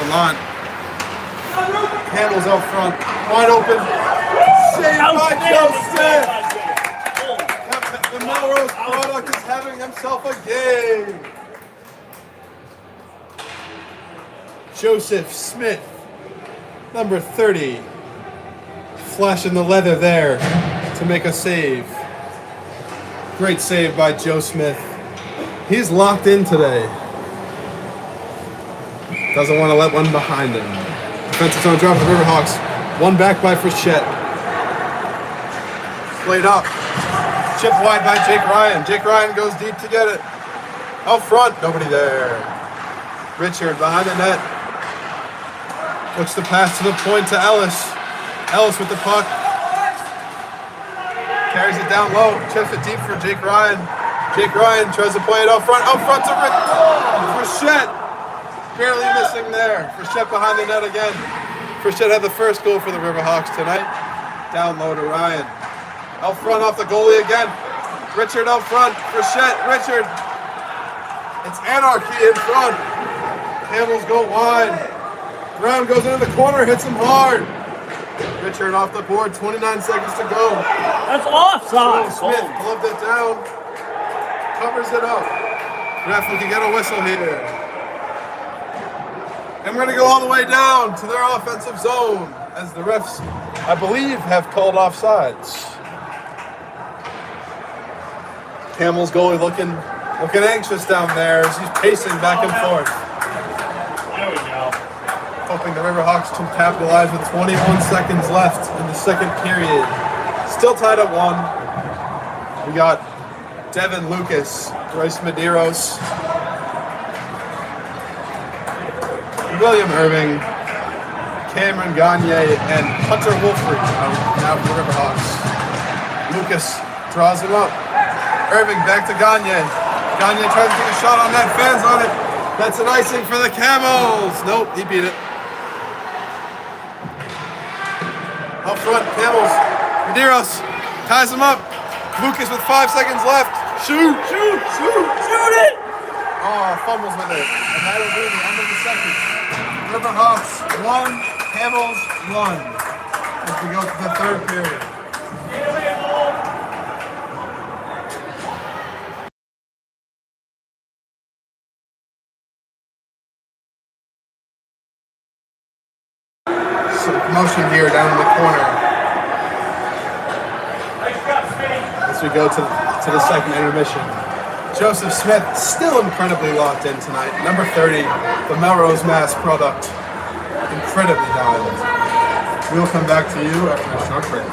Gallant. Camels out front. Wide open. Saved by Joseph. The Melrose product is having himself a game. Joseph Smith, number 30. Flashing the leather there to make a save. Great save by Joe Smith. He's locked in today. Doesn't want to let one behind him. Defensive zone drop for Riverhawks. One back by Frechette. Played up. Chip wide by Jake Ryan. Jake Ryan goes deep to get it. Out front, nobody there. Richard behind the net. Looks to pass to the point to Ellis. Ellis with the puck. Carries it down low. Chips it deep for Jake Ryan. Jake Ryan tries to play it out front. Out front to Frechette. Barely missing there. Frechette behind the net again. Frechette had the first goal for the Riverhawks tonight. Down low to Ryan. Out front off the goalie again. Richard out front. Frechette. Richard. It's anarchy in front. Camels go wide. Brown goes into the corner. Hits him hard. Richard off the board. 29 seconds to go. That's offside. Smith gloved it down. Covers it up. Ref, we can get a whistle here. And we're going to go all the way down to their offensive zone as the refs, I believe, have called offsides. Camels goalie looking anxious down there as he's pacing back and forth. There we go. Hoping the Riverhawks can capitalize with 21 seconds left in the second period. Still tied at 1. We got Devin Lucas, Bryce Medeiros, William Irving, Cameron Gagne, and Hunter Wolfrey now for the Riverhawks. Lucas draws him up. Irving back to Gagne. Gagne tries to take a shot on net. Fans on it. That's an icing for the Camels. Nope, he beat it. Up front, Camels. Medeiros ties him up. Lucas with 5 seconds left. Shoot! Shoot! Shoot! Shoot it! Oh, fumbles with it. And that'll be the end of the second. Riverhawks 1, Camels 1. As we go to the third period. Motion here down in the corner as we go to the second intermission. Joseph Smith still incredibly locked in tonight. Number 30, the Melrose Mass product. Incredibly dialed. We'll come back to you after a short break.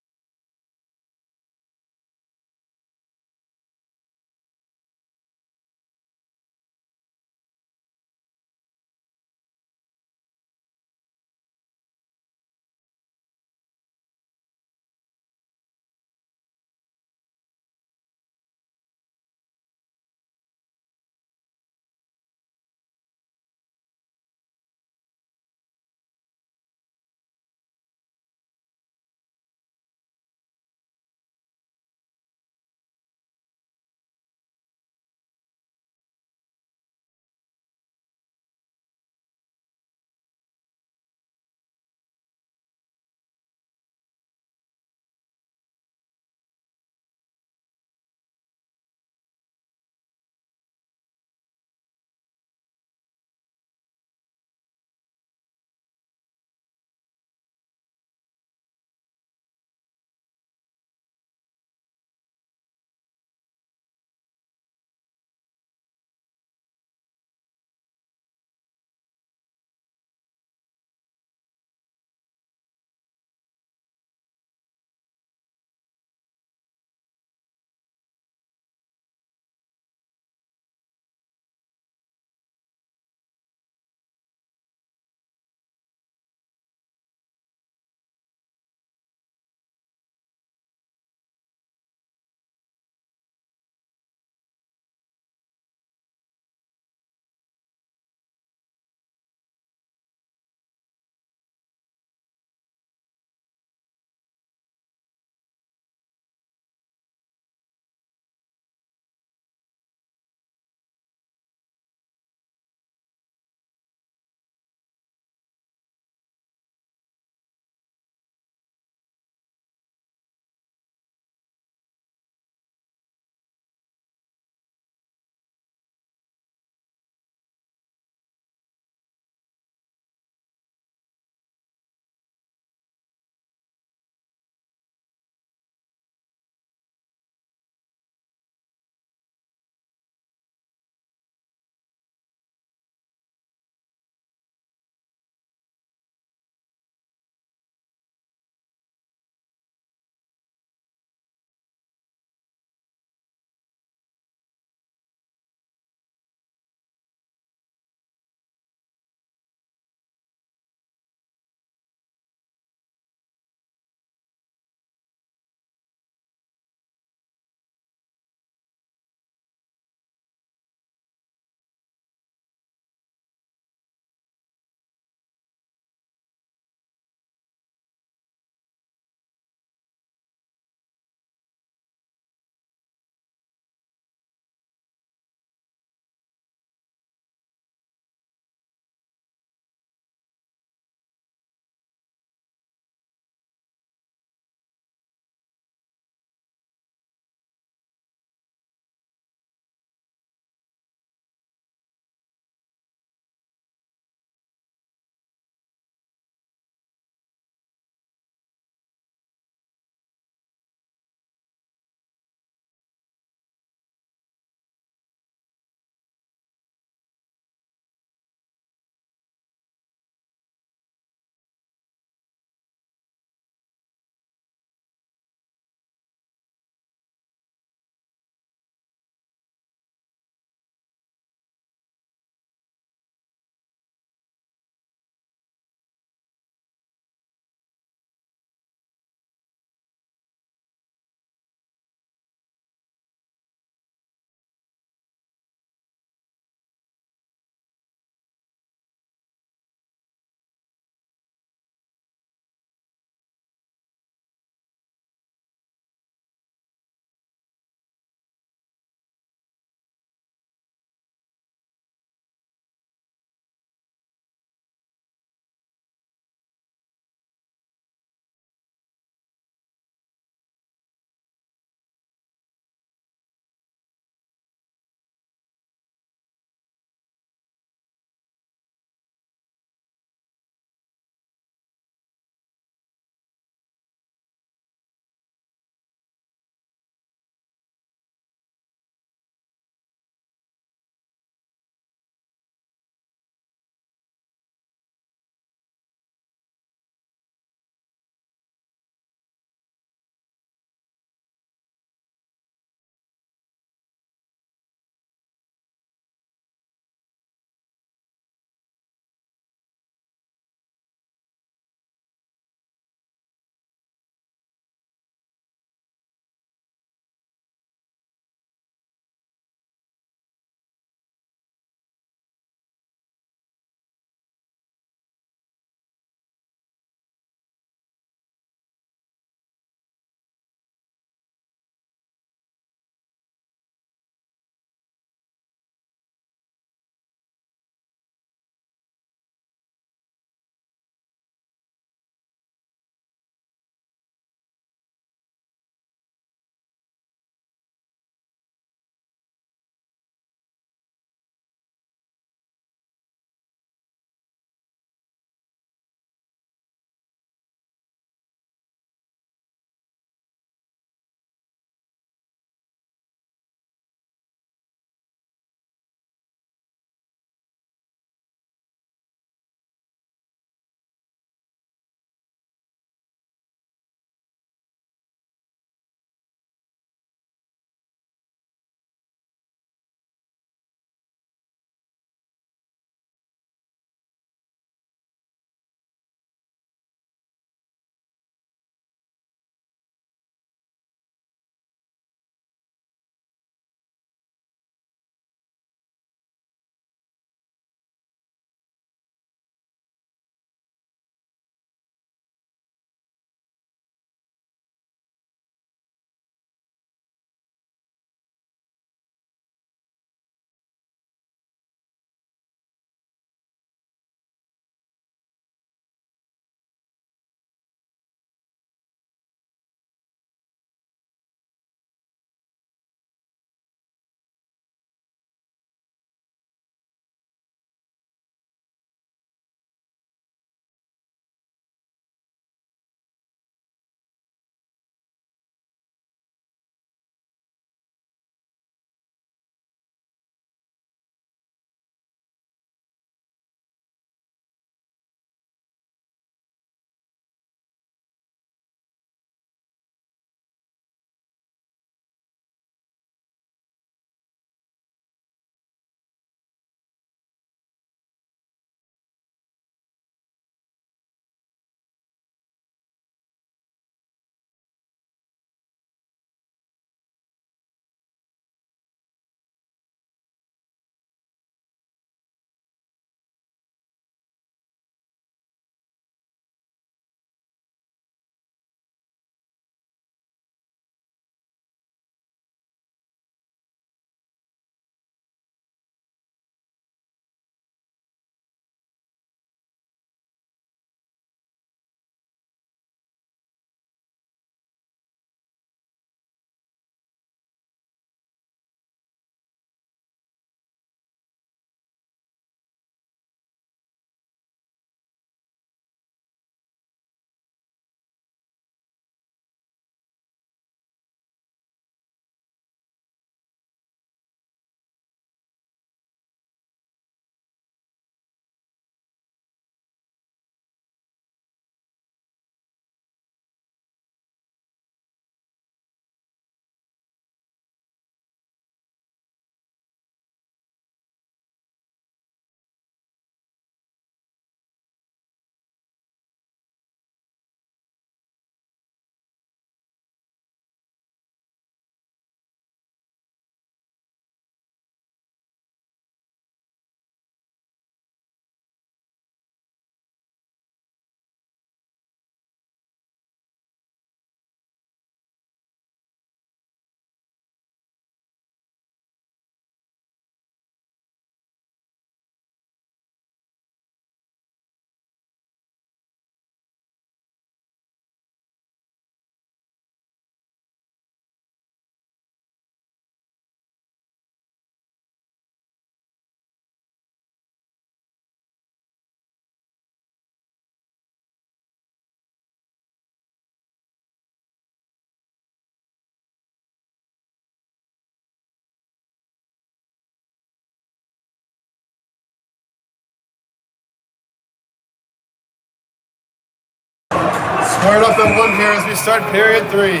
Squared up at 1 here as we start period 3.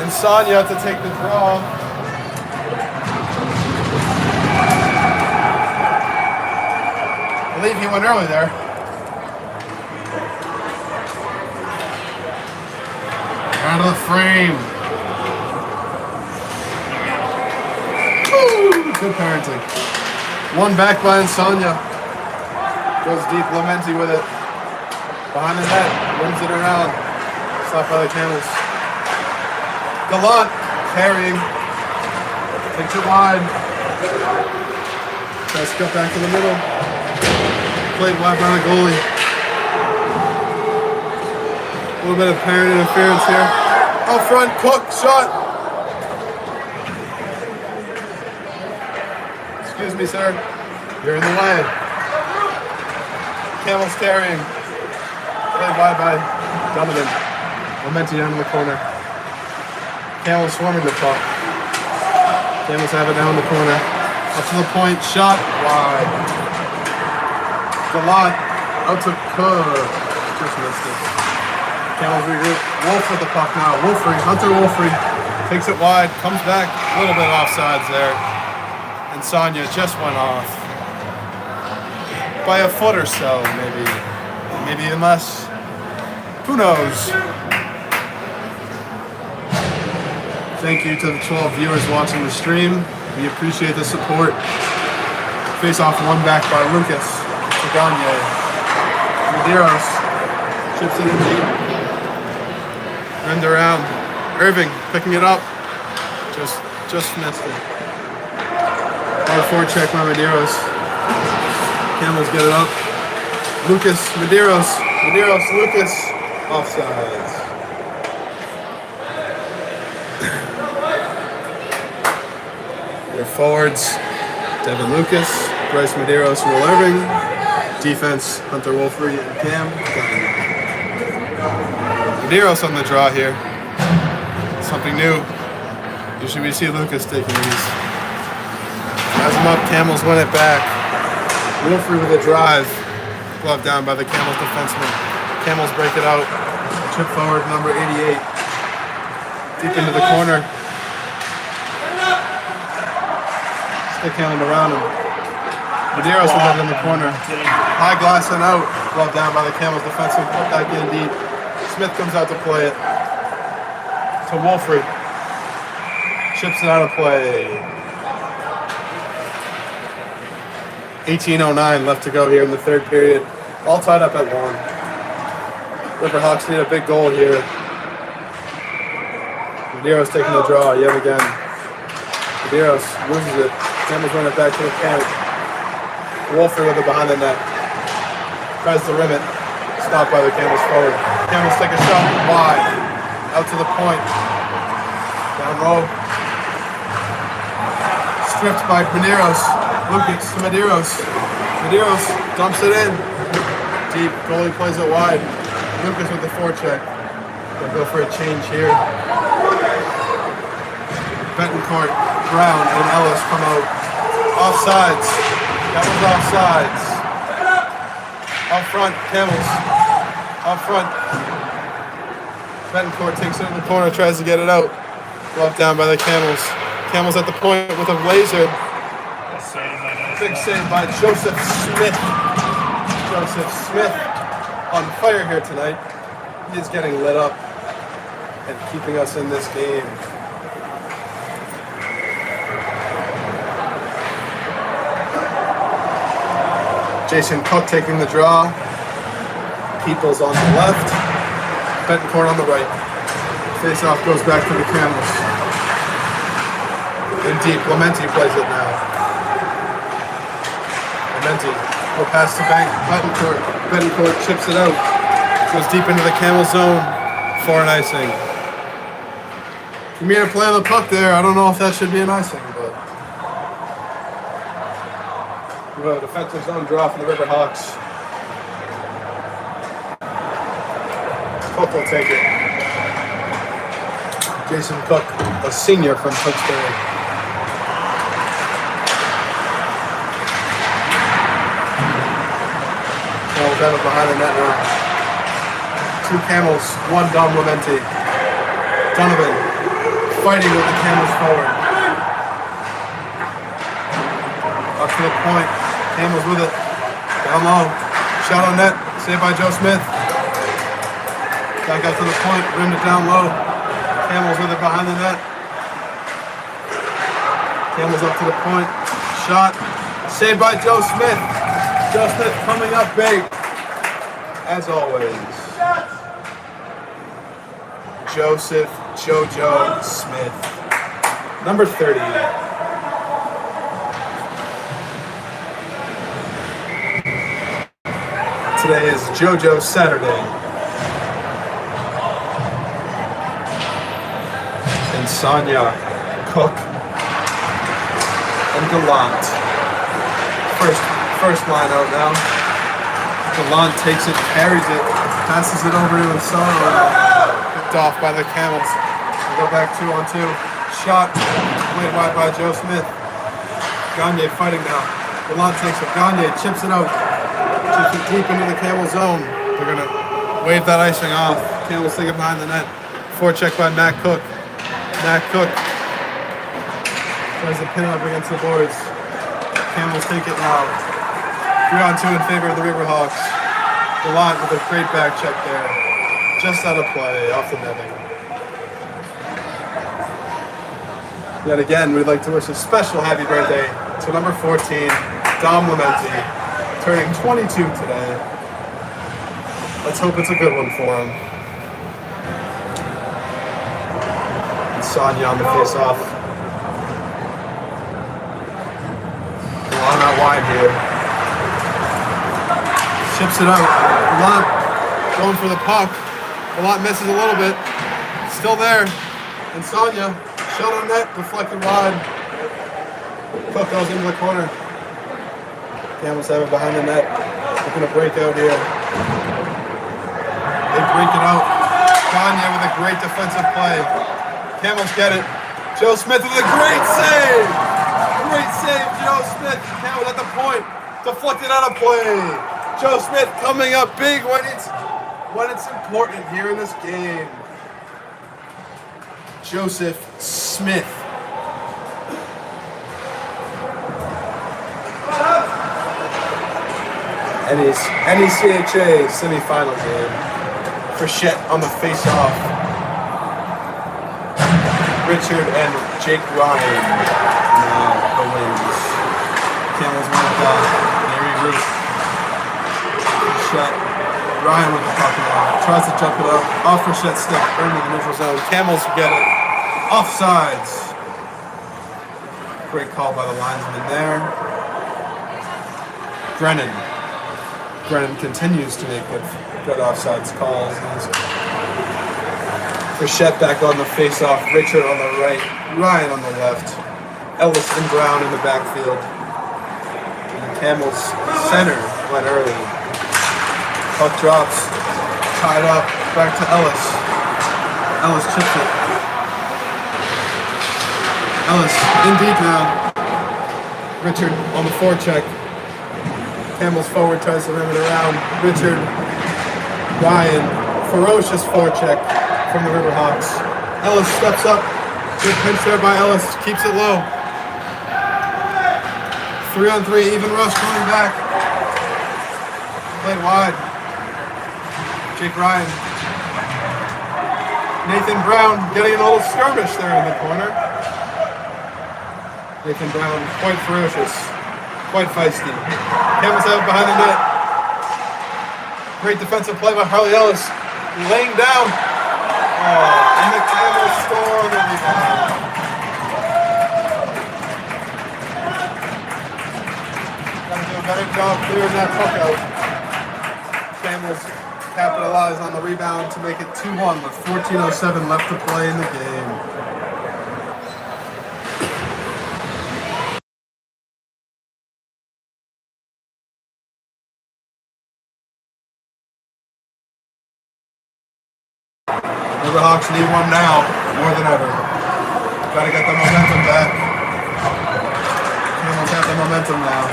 And Sonya to take the draw. I believe he went early there. Out of the frame. Woo! Good parenting. 1 back by Sonya. Goes deep, Lamenti with it. Behind the net, wins it around. Stopped by the Camels. Gallant carrying. Takes it wide. Tries to cut back to the middle. Played wide by the goalie. A little bit of parent interference here. Out front, Cook, shot. Excuse me, sir. You're in the way. Camels carrying. Played wide by Donovan. Lamenti down in the corner. Camels swarming the puck. Camels have it down in the corner. Up to the point, shot wide. Gallant out to Cook. Just missed it. Camels regroup. Wolf with the puck now. Wolfrey, Hunter Wolfrey takes it wide, comes back, a little bit offsides there. And Sonya just went off. By a foot or so, maybe. Maybe even less. Who knows? Thank you to the 12 viewers watching the stream. We appreciate the support. Face off 1 back by Lucas. To Gagne. Medeiros. Chips it in deep. End around. Irving picking it up. Just missed it. Hard forecheck by Medeiros. Camels get it up. Lucas, Medeiros, Lucas. Offsides. Their forwards, Devin Lucas, Bryce Medeiros, Will Irving. Defense, Hunter Wolfrey and Cam. Medeiros on the draw here. Something new. Usually we see Lucas taking these. Has him up, Camels win it back. Wolfrey with a drive. Glove down by the Camels defenseman. Camels break it out. Chip forward, number 88. Deep into the corner. Stick handled around him. Medeiros with it in the corner. High glass and out. Glove down by the Camels defenseman. Put back in deep. Smith comes out to play it. To Wolfrey. Chips it out of play. 18:09 left to go here in the 3rd period. All tied up at 1. Riverhawks need a big goal here. Medeiros taking the draw yet again. Medeiros loses it. Camels run it back to the point. Wolfrey with it behind the net. Tries to rim it. Stopped by the Camels forward. Camels take a shot wide. Out to the point. Down low. Stripped by Medeiros. Lucas to Medeiros. Medeiros dumps it in. Deep. Goalie plays it wide. Lucas with the forecheck. They'll go for a change here. Betancourt, Brown, and Ellis come out. Offsides. That was offsides. Up front, Camels. Up front. Betancourt takes it in the corner, tries to get it out. Glove down by the Camels. Camels at the point with a laser. Big save by Joseph Smith. Joseph Smith on fire here tonight. He is getting lit up and keeping us in this game. Jason Cook taking the draw. Peoples on the left. Betancourt on the right. Face-off goes back to the Camels. In deep, Lamenti plays it now. Lamenti will pass to Betancourt. Betancourt chips it out. Goes deep into the Camel zone for an icing. You made a play on the puck there. I don't know if that should be an icing, but we have a defensive zone draw from the Riverhawks. Cook will take it. Jason Cook, a senior from Pittsburgh. Got it behind the net now. 2 camels, 1 Dom Lamenti. Donovan fighting with the camels forward. Up to the point. Camels with it. Down low. Shot on net. Saved by Joe Smith. Back out to the point. Rimmed it down low. Camels with it behind the net. Camels up to the point. Shot. Saved by Joe Smith. Joe Smith coming up big. As always. Joseph Jojo Smith. Number 30. Today is JoJo Saturday. And Sonia, Cook, and Gallant. First line out now. Gallant takes it, carries it, passes it over to Sonia. Picked off by the camels. We'll go back 2-on-2. Shot, played wide by Joe Smith. Gagne fighting now. Gallant takes it. Gagne chips it out. Chips it deep into the camel zone. They're gonna wave that icing off. Camels take it behind the net. Forecheck by Matt Cook. Matt Cook tries to pin up against the boards. Camels take it now. 3-on-2 in favor of the Riverhawks. Gallant with a great back check there. Just out of play, off the netting. Yet again, we'd like to wish a special happy birthday to number 14, Dom Lamenti, turning 22 today. Let's hope it's a good one for him. And Sonia on the face-off. Gallant out wide here. Chips it out. Gallant going for the puck. Gallant misses a little bit. Still there. And Sonia, shot on net, deflected wide. Cook goes into the corner. Camels have it behind the net. Looking to break out here. They break it out. Gagne with a great defensive play. Camels get it. Joe Smith with a great save. Great save, Joe Smith. Camels at the point. Deflected out of play. Joe Smith coming up big when it's important here in this game. Joseph Smith. NECHA semifinal game. Frechette on the face-off. Richard and Jake Ryan now the wins. Camels win it down. Mary Ruth. Frechette. Ryan with the puck now. Tries to jump it up. Off Frechette's stick. Earning the neutral zone. Camels get it. Offsides. Great call by the linesman there. Brennan continues to make good offsides calls. Frechette back on the face-off. Richard on the right. Ryan on the left. Ellis and Brown in the backfield. And the Camels center went early. Puck drops. Tied up. Back to Ellis. Ellis chips it. Ellis in deep now. Richard on the forecheck. Camels forward tries to rim it around. Richard, Ryan, ferocious forecheck from the Riverhawks. Ellis steps up. Good pinch there by Ellis. Keeps it low. 3-on-3, even rush coming back. Played wide. Jake Ryan. Nathan Brown getting a little skirmish there in the corner. Nathan Brown, quite ferocious. Quite feisty. Camels have it behind the net. Great defensive play by Harley Ellis. Laying down. Oh, and the Camels score on the rebound. Gotta do a better job clearing that puck out. Camels capitalize on the rebound to make it 2-1 with 14:07 left to play in the game. Riverhawks need one now, more than ever. Gotta get the momentum back. Camels have the momentum now.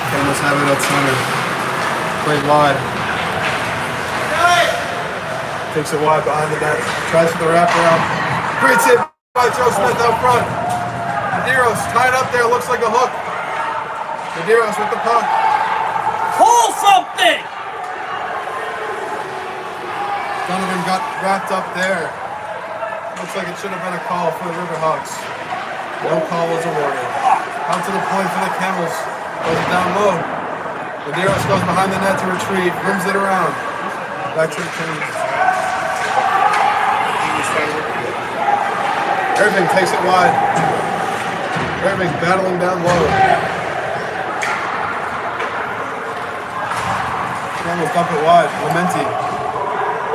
Camels have it at center. Played wide. Takes it wide behind the net. Tries for the wraparound. Great save by Joe Smith out front. Medeiros tied up there. Looks like a hook. Medeiros with the puck. Pull something! Donovan got wrapped up there. Looks like it should have been a call for the Riverhawks. No call was awarded. Out to the point for the Camels. Goes it down low. Medeiros goes behind the net to retrieve. Rims it around. Back to the Camels. Irving takes it wide. Irving battling down low. Camels dump it wide. Lamenti.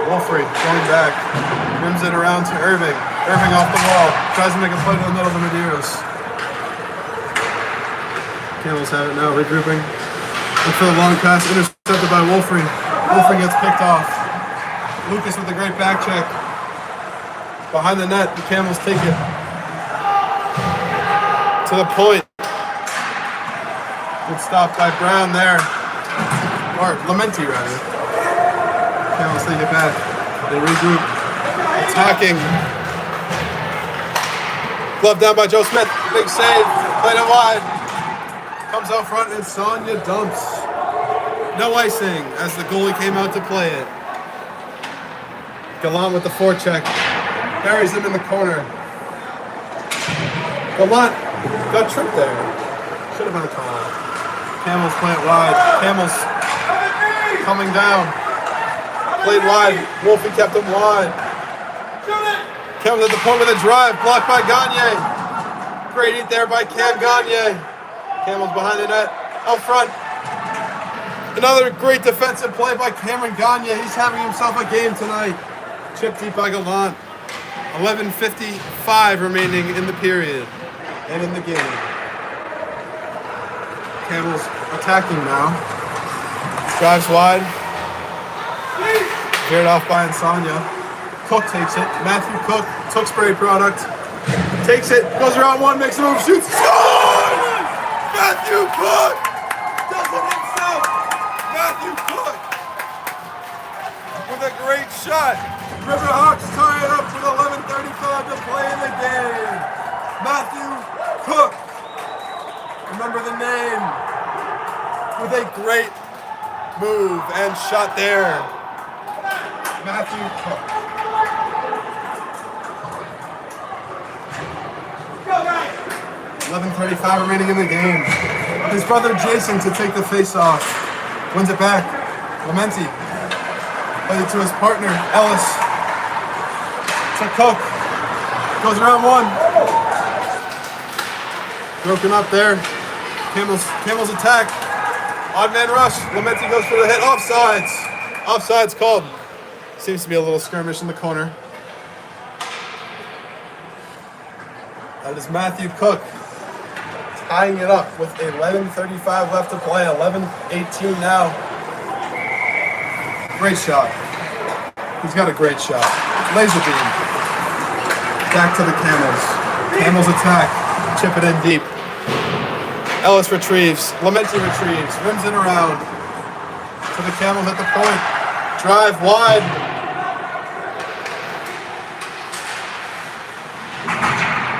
Wolfrey going back. Rims it around to Irving. Irving off the wall. Tries to make a play to the middle of the Medeiros. Camels have it now. Regrouping. Look for the long pass. Intercepted by Wolfrey. Wolfrey gets picked off. Lucas with a great back check. Behind the net, the Camels take it to the point. Good stop by Brown there. Or Lamenti, rather. Camels take it back. They regroup. Attacking. Glove down by Joe Smith. Big save. Played it wide. Comes out front and Sonia dumps. No icing as the goalie came out to play it. Gallant with the forecheck. Buries him in the corner. Gallant got tripped there. Should have been a call. Camels play it wide. Camels coming down. Played wide. Wolfie kept him wide. Camels at the point with a drive. Blocked by Gagne. Great eat there by Cam Gagne. Camels behind the net. Out front. Another great defensive play by Cameron Gagne. He's having himself a game tonight. Chip deep by Gallant. 11:55 remaining in the period and in the game. Camels attacking now. Drives wide. Veered off by Insania. Cook takes it. Matthew Cook, Tewksbury product. Takes it, goes around one, makes a move, shoots, scores! Matthew Cook does it himself. Matthew Cook with a great shot. Riverhawks tie it up with 11:35 to play in the game. Matthew Cook, remember the name, with a great move and shot there. Matthew Cook. 11:35 remaining in the game. His brother Jason to take the face-off. Wins it back. Lamenti. Plays it to his partner, Ellis. To Cook. Goes around one. Broken up there. Camels attack. Odd man rush. Lamenti goes for the hit. Offsides. Offsides called. Seems to be a little skirmish in the corner. That is Matthew Cook tying it up with 11:35 left to play. 11:18 now. Great shot. He's got a great shot. Laser beam. Back to the Camels. Camels attack. Chip it in deep. Ellis retrieves. Lamenti retrieves. Rims it around. To the Camels at the point. Drive wide.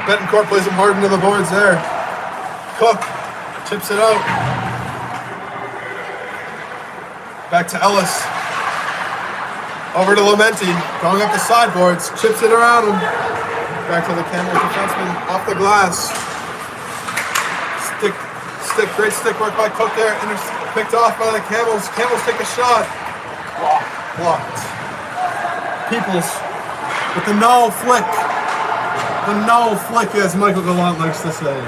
Betancourt plays him hard into the boards there. Cook chips it out. Back to Ellis. Over to Lamenti. Going up the sideboards. Chips it around him. Back to the Camels defenseman. Off the glass. Great stick work by Cook there. Picked off by the Camels. Camels take a shot. Blocked. Peoples with the no flick. The no flick, as Michael Gallant likes to say.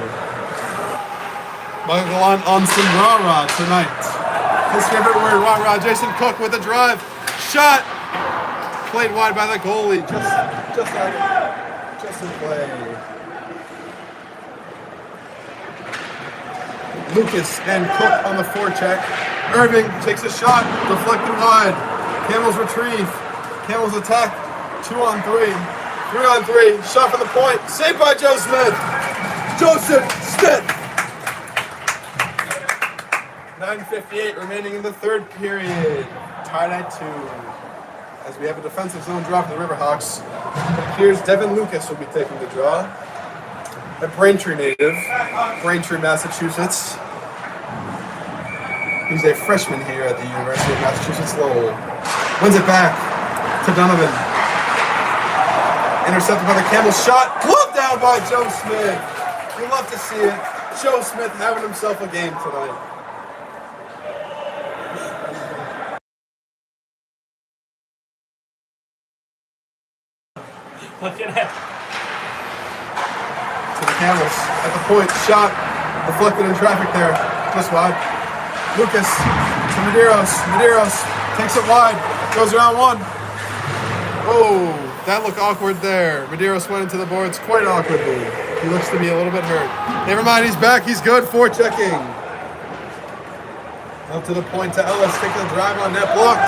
Michael Gallant on some rah-rah tonight. His favorite word, rah-rah. Jason Cook with a drive. Shot. Played wide by the goalie. Just in play. Lucas and Cook on the forecheck. Irving takes a shot. Deflected wide. Camels retrieve. Camels attack. 2-on-3. 3-on-3. Shot from the point. Saved by Joe Smith. Joseph Smith. 9:58 remaining in the third period. Tied at 2. as we have a defensive zone draw for the Riverhawks. It appears Devin Lucas will be taking the draw. A Braintree native, Braintree, Massachusetts. He's a freshman here at the University of Massachusetts Lowell. Wins it back to Donovan. Intercepted by the Camels. Shot. Glove down by Joe Smith. You love to see it. Joe Smith having himself a game tonight. Look at that. To the Camels. At the point. Shot. Deflected in traffic there. Just wide. Lucas to Medeiros. Medeiros takes it wide. Goes around one. Oh, that looked awkward there. Medeiros went into the boards quite awkwardly. He looks to be a little bit hurt. Never mind, he's back. He's good. Forechecking. Up to the point to Ellis. Taking the drive on net. Blocked.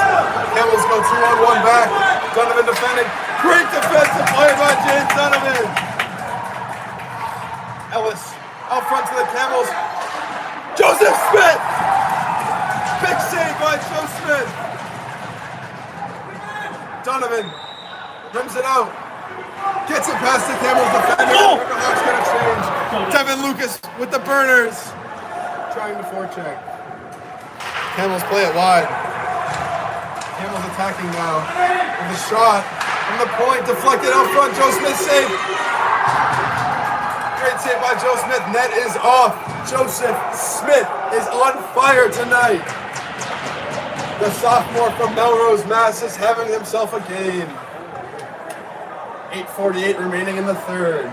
Camels go 2-on-1 back. Donovan defending. Great defensive play by James Donovan. Ellis out front to the Camels. Joseph Smith! Big save by Joe Smith. Donovan rims it out. Gets it past the Camels defender. Riverhawks get a change. Devin Lucas with the burners. Trying to forecheck. Camels play it wide. Camels attacking now. With a shot from the point. Deflected out front. Joe Smith save. Great save by Joe Smith. Net is off. Joseph Smith is on fire tonight. The sophomore from Melrose, Mass. is having himself a game. 8:48 remaining in the third.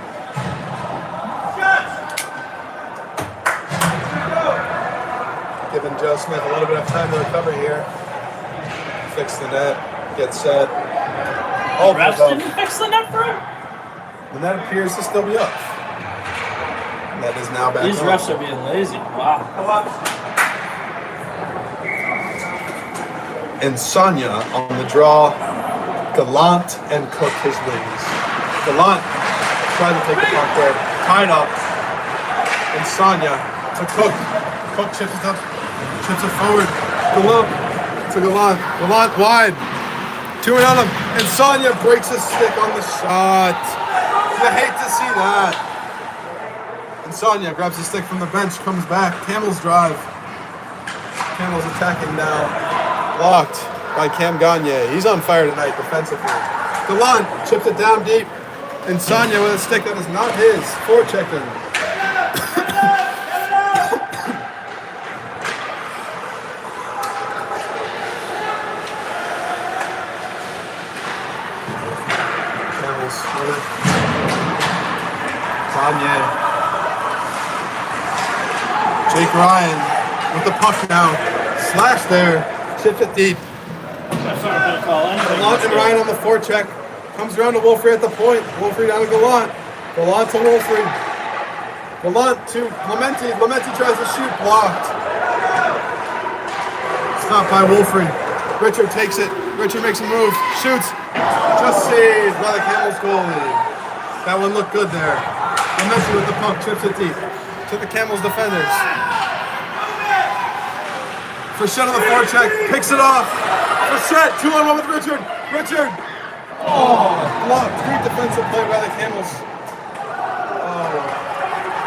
Giving Joe Smith a little bit of time to recover here. Fix the net. Get set. All Refs didn't fix the net for him? The net appears to still be up. That is now back These on. refs are being lazy. Wow. And Sonia on the draw. Gallant and Cook his wings. Gallant tried to take the puck there. Tied up. And Sonia to Cook. Cook chips it up. Chips it forward. Gallant to Gallant. Gallant wide. 2 on him. And Sonia breaks his stick on the shot. You hate to see that. And Sonia grabs the stick from the bench, comes back. Camels drive. Camels attacking now. Blocked by Cam Gagne. He's on fire tonight defensively. Gallant chips it down deep. And Sonia with a stick that is not his. Forechecking. Camels with it. Gagne. Jake Ryan with the puck now. Slash there. Chips it deep. That's not going to call anything. Gallant and Ryan on the forecheck. Comes around to Wolfrey at the point. Wolfrey down to Gallant. Gallant to Wolfrey. Gallant to Clementi. Clementi tries to shoot. Blocked. Stopped by Wolfrey. Richard takes it. Richard makes a move. Shoots. Just saved by the Camels goalie. That one looked good there. Clementi with the puck. Chips it deep. To the Camels defenders. Frechette on the forecheck, picks it off. Frechette, 2-on-1 with Richard. Richard. Oh, blocked. Great defensive play by the Camels. Oh.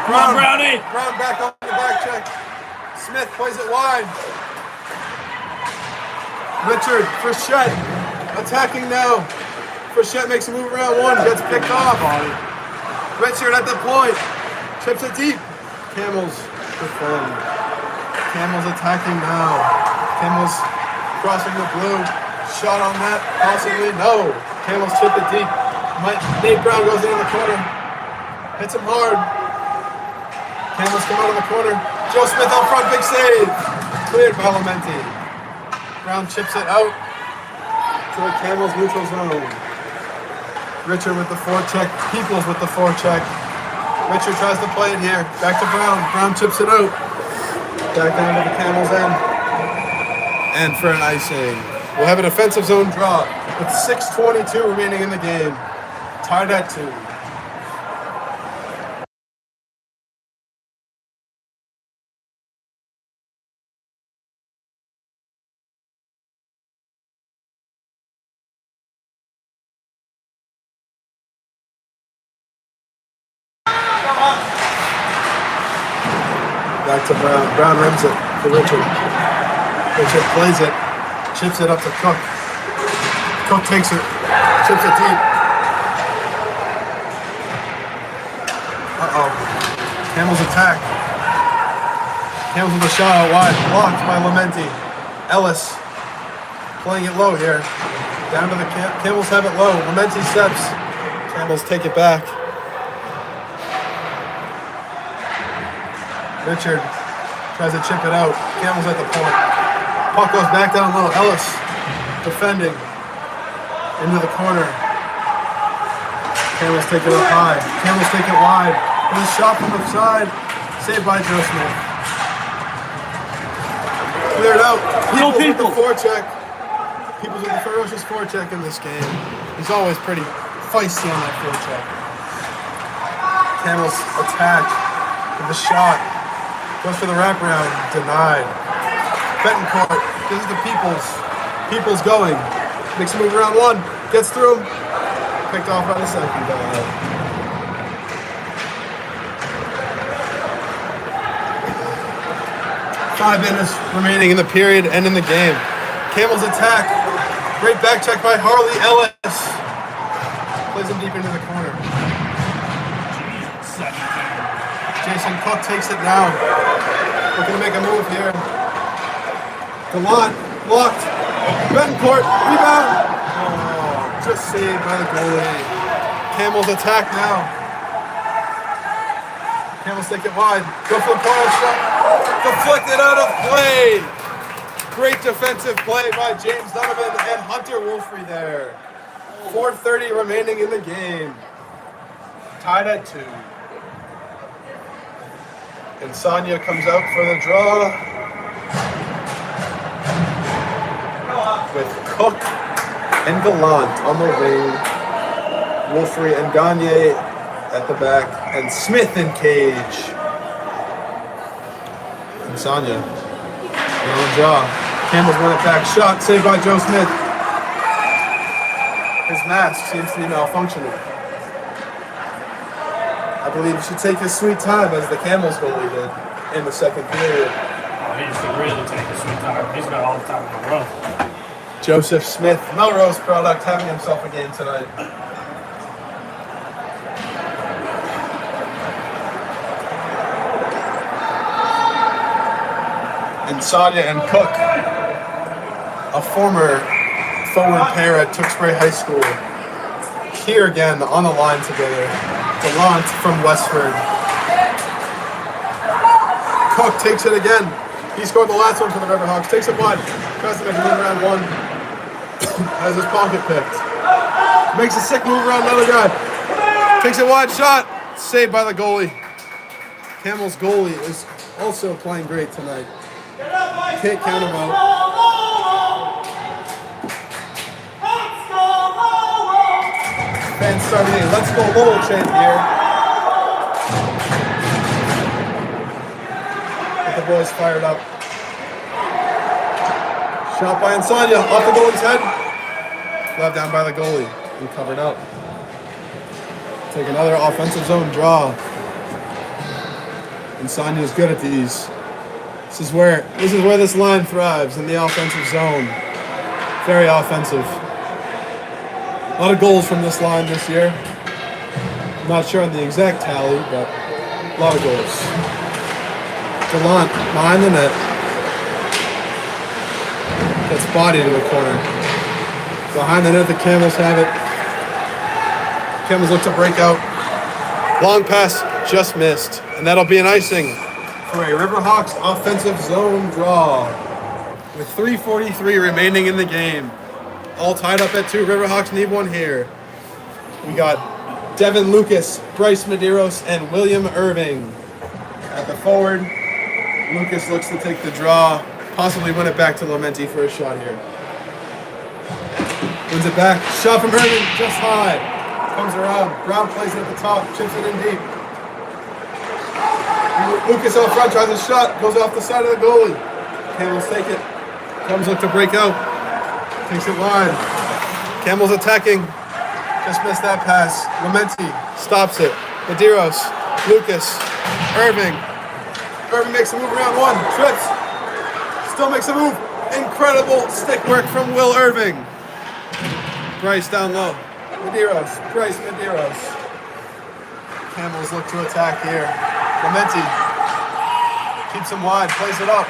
Brown, Brownie. Brown back on the back check. Smith plays it wide. Richard, Frechette, attacking now. Frechette makes a move around one, gets picked off. Richard at the point, chips it deep. Camels defend. Camels attacking now. Camels crossing the blue. Shot on that. Possibly no. Camels chip it deep. Nate Brown goes into the corner. Hits him hard. Camels come out of the corner. Joe Smith out front. Big save. Cleared by Lamenti. Brown chips it out to the Camels neutral zone. Richard with the forecheck. Peoples with the forecheck. Richard tries to play it here. Back to Brown. Brown chips it out. Back down to the Camels end. And for an icing. We'll have a defensive zone draw with 6:22 remaining in the game. Tied at 2. Back to Brown. Brown rims it to Richard. Richard plays it. Chips it up to Cook. Cook takes it. Chips it deep. Uh-oh. Camel's attack. Camel's with a shot out wide. Blocked by Lamenti. Ellis playing it low here. Down to the Camels have it low. Lamenti steps. Camels take it back. Richard tries to chip it out. Camels at the point. Puck goes back down low. Ellis defending. Into the corner. Camels take it up high. Camels take it wide. With a shot from the side. Saved by Joe Smith. Cleared out. Peoples with the forecheck. Peoples with the ferocious forecheck in this game. He's always pretty feisty on that forecheck. Camels attack with the shot. Goes for the wraparound. Denied. Betancourt. This is the Peoples. Peoples going. Makes a move around one. Gets through him. Picked off by the second guy. 5 minutes remaining in the period and in the game. Camels attack. Great back check by Harley Ellis. Plays him deep into the corner. Jason Cook takes it down. Looking to make a move here. Gallant blocked. Betancourt rebound. Oh, just saved by the goalie. Camels attack now. Camels take it wide. Go for the corner shot. Deflected out of play. Great defensive play by James Donovan and Hunter Wolfrey there. 4:30 remaining in the game. Tied at 2. And Sonia comes out for the draw. With Cook and Gallant on the wing. Wolfrey and Gagne at the back. And Smith in cage. And Sonia. On draw. Campbell's won it back. Shot saved by Joe Smith. His mask seems to be malfunctioning. I believe he should take his sweet time as the Camels goalie did in the second period. Oh, he should really take his sweet time. He's got all the time in the world. Joseph Smith, Melrose product, having himself a game tonight. And Sonia and Cook, a former forward pair at Tewksbury High School, here again on the line together. Gallant from Westford. Cook takes it again. He scored the last one for the Riverhawks. Takes it wide. Tries to make a move around one. Has his pocket picked. Makes a sick move around another guy. Takes it wide. Shot. Saved by the goalie. Camel's goalie is also playing great tonight. Can't count him out. Fans starting a Let's Go Lowell chant here. Get the boys fired up. Shot by Insania, off the goalie's head. Left down by the goalie and covered up. Take another offensive zone draw. Insania's good at these. This is where this line thrives, in the offensive zone. Very offensive. A lot of goals from this line this year. I'm not sure on the exact tally, but a lot of goals. Gallant behind the net. Gets body to the corner. Behind the net, the Camels have it. Camels look to break out. Long pass, just missed. And that'll be an icing for a Riverhawks offensive zone draw. With 3:43 remaining in the game. All tied up at 2. Riverhawks need one here. We got Devin Lucas, Bryce Medeiros, and William Irving. At the forward, Lucas looks to take the draw, possibly win it back to Lamenti for a shot here. Wins it back. Shot from Irving, just high. Comes around. Brown plays it at the top, chips it in deep. Lucas out front, tries a shot, goes off the side of the goalie. Camels take it. Comes up to break out. Takes it wide. Camels attacking. Just missed that pass. Lamenti stops it. Medeiros, Lucas, Irving. Irving makes a move around one. Trips. Still makes a move. Incredible stick work from Will Irving. Bryce down low. Medeiros. Bryce Medeiros. Camels look to attack here. Clementi keeps him wide. Plays it up.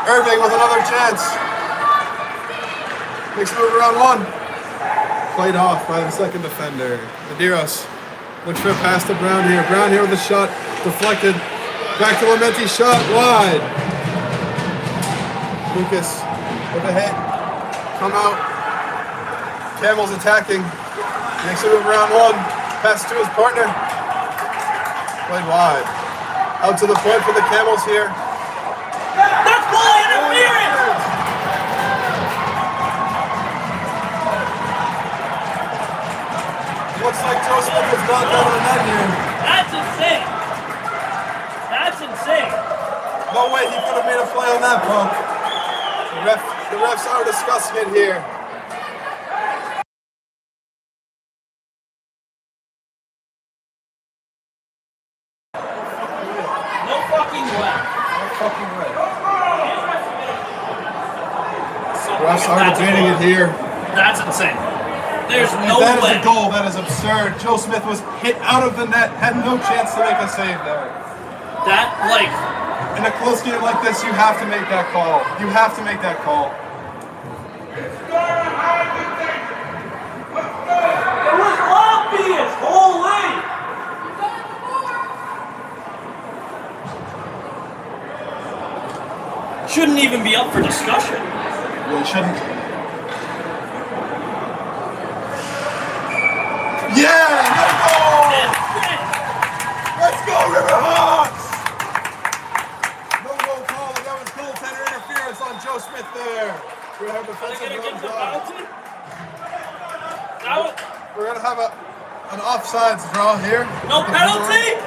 Irving with another chance. Makes a move around one. Played off by the second defender. Medeiros looks for a pass to Brown here. Brown here with a shot. Deflected. Back to Clementi. Shot wide. Lucas with a hit. Come out. Camels attacking. Makes a move around one. Pass to his partner. Played wide. Out to the point for the Camels here. That's ball interference! Looks like Joe Smith was not going to the net here. That's insane. That's insane. No way he could have made a play on that, bro. The refs are discussing it here. No fucking way. No fucking way. Refs are debating it here. That's insane. There's If no that way. is a goal, that is absurd. Joe Smith was hit out of the net, had no chance to make a save there. That, like, In a close game like this, you have to make that call. You have to make that call. it was obvious. Holy. Shouldn't even be up for discussion. Really shouldn't. Yeah! Let's go! Let's go, Riverhawks! No goal call, and that was goaltender interference on Joe Smith there. We're gonna have defensive zone draw. We're gonna have an offsides draw here. No penalty?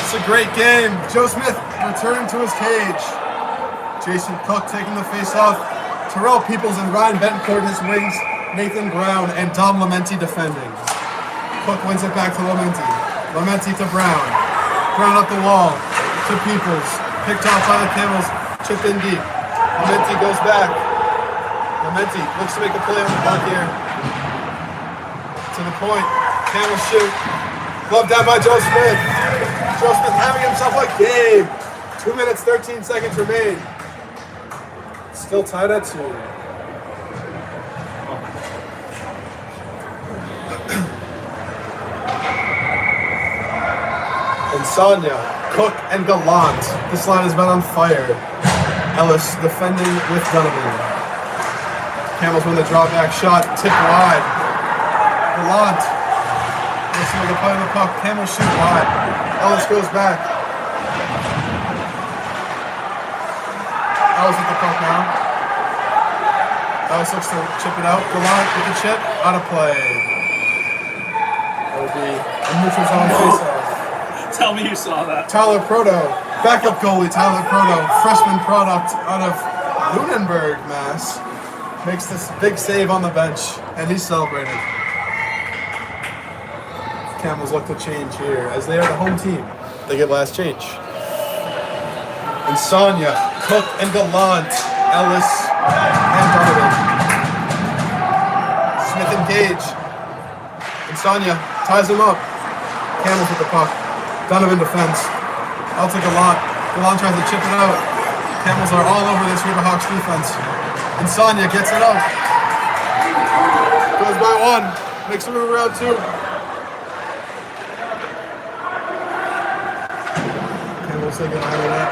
It's a great game. Joe Smith returning to his cage. Jason Cook taking the face off. Terrell Peoples and Ryan Betancourt his wings. Nathan Brown and Dom Lamenti defending. Cook wins it back to Lamenti. Lamenti to Brown. Brown up the wall to Peoples. Picked off by the Camels. Chipped in deep. Lamenti goes back. Lamenti looks to make a play on the puck here. To the point. Camels shoot. Glove down by Joe Smith. Joe Smith having himself a game. 2 minutes, 13 seconds remain. Still tied at 2. Insania, Cook, and Gallant. This line has been on fire. Ellis defending with Donovan. Camels win the drawback shot, tipped wide. Gallant. Looks like a play on the puck. Camels shoot wide. Ellis goes back. Ellis with the puck now. Ellis looks to chip it out. Gallant with the chip. Out of play. That would be a neutral zone faceoff. Tell me you saw that. Tyler Proto, backup goalie Tyler Proto, freshman product out of Lunenburg, Mass. Makes this big save on the bench, and he's celebrating. Camels look to change here, as they are the home team. They get last change. Insania, Cook and Gallant, Ellis, and Donovan. Smith and Gage. Insania ties him up. Camels with the puck. Donovan defends. Out to Gallant. Gallant tries to chip it out. Camels are all over this Riverhawks defense. Insania gets it out. Goes by 1. Makes a move around 2. Camels taking out of that.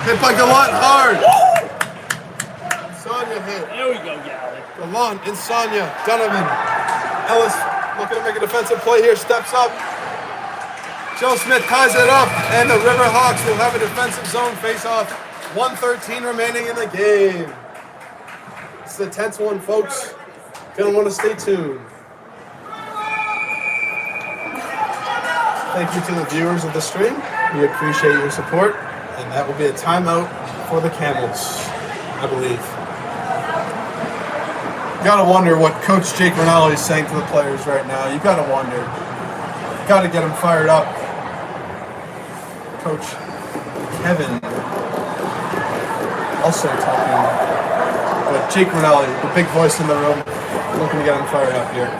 Hit by Gallant hard. Insania hit. There we go, Gally. Gallant, Insania, Donovan. Ellis looking to make a defensive play here, steps up. Joe Smith ties it up, and the Riverhawks will have a defensive zone face-off. 1:13 remaining in the game. It's a tense one, folks. Gonna want to stay tuned. Thank you to the viewers of the stream. We appreciate your support, and that will be a timeout for the Camels, I believe. Gotta wonder what Coach Jake Rinaldi is saying to the players right now. You gotta wonder. Gotta get them fired up. Coach Kevin also talking, but Jake Rinaldi, the big voice in the room, looking to get them fired up here.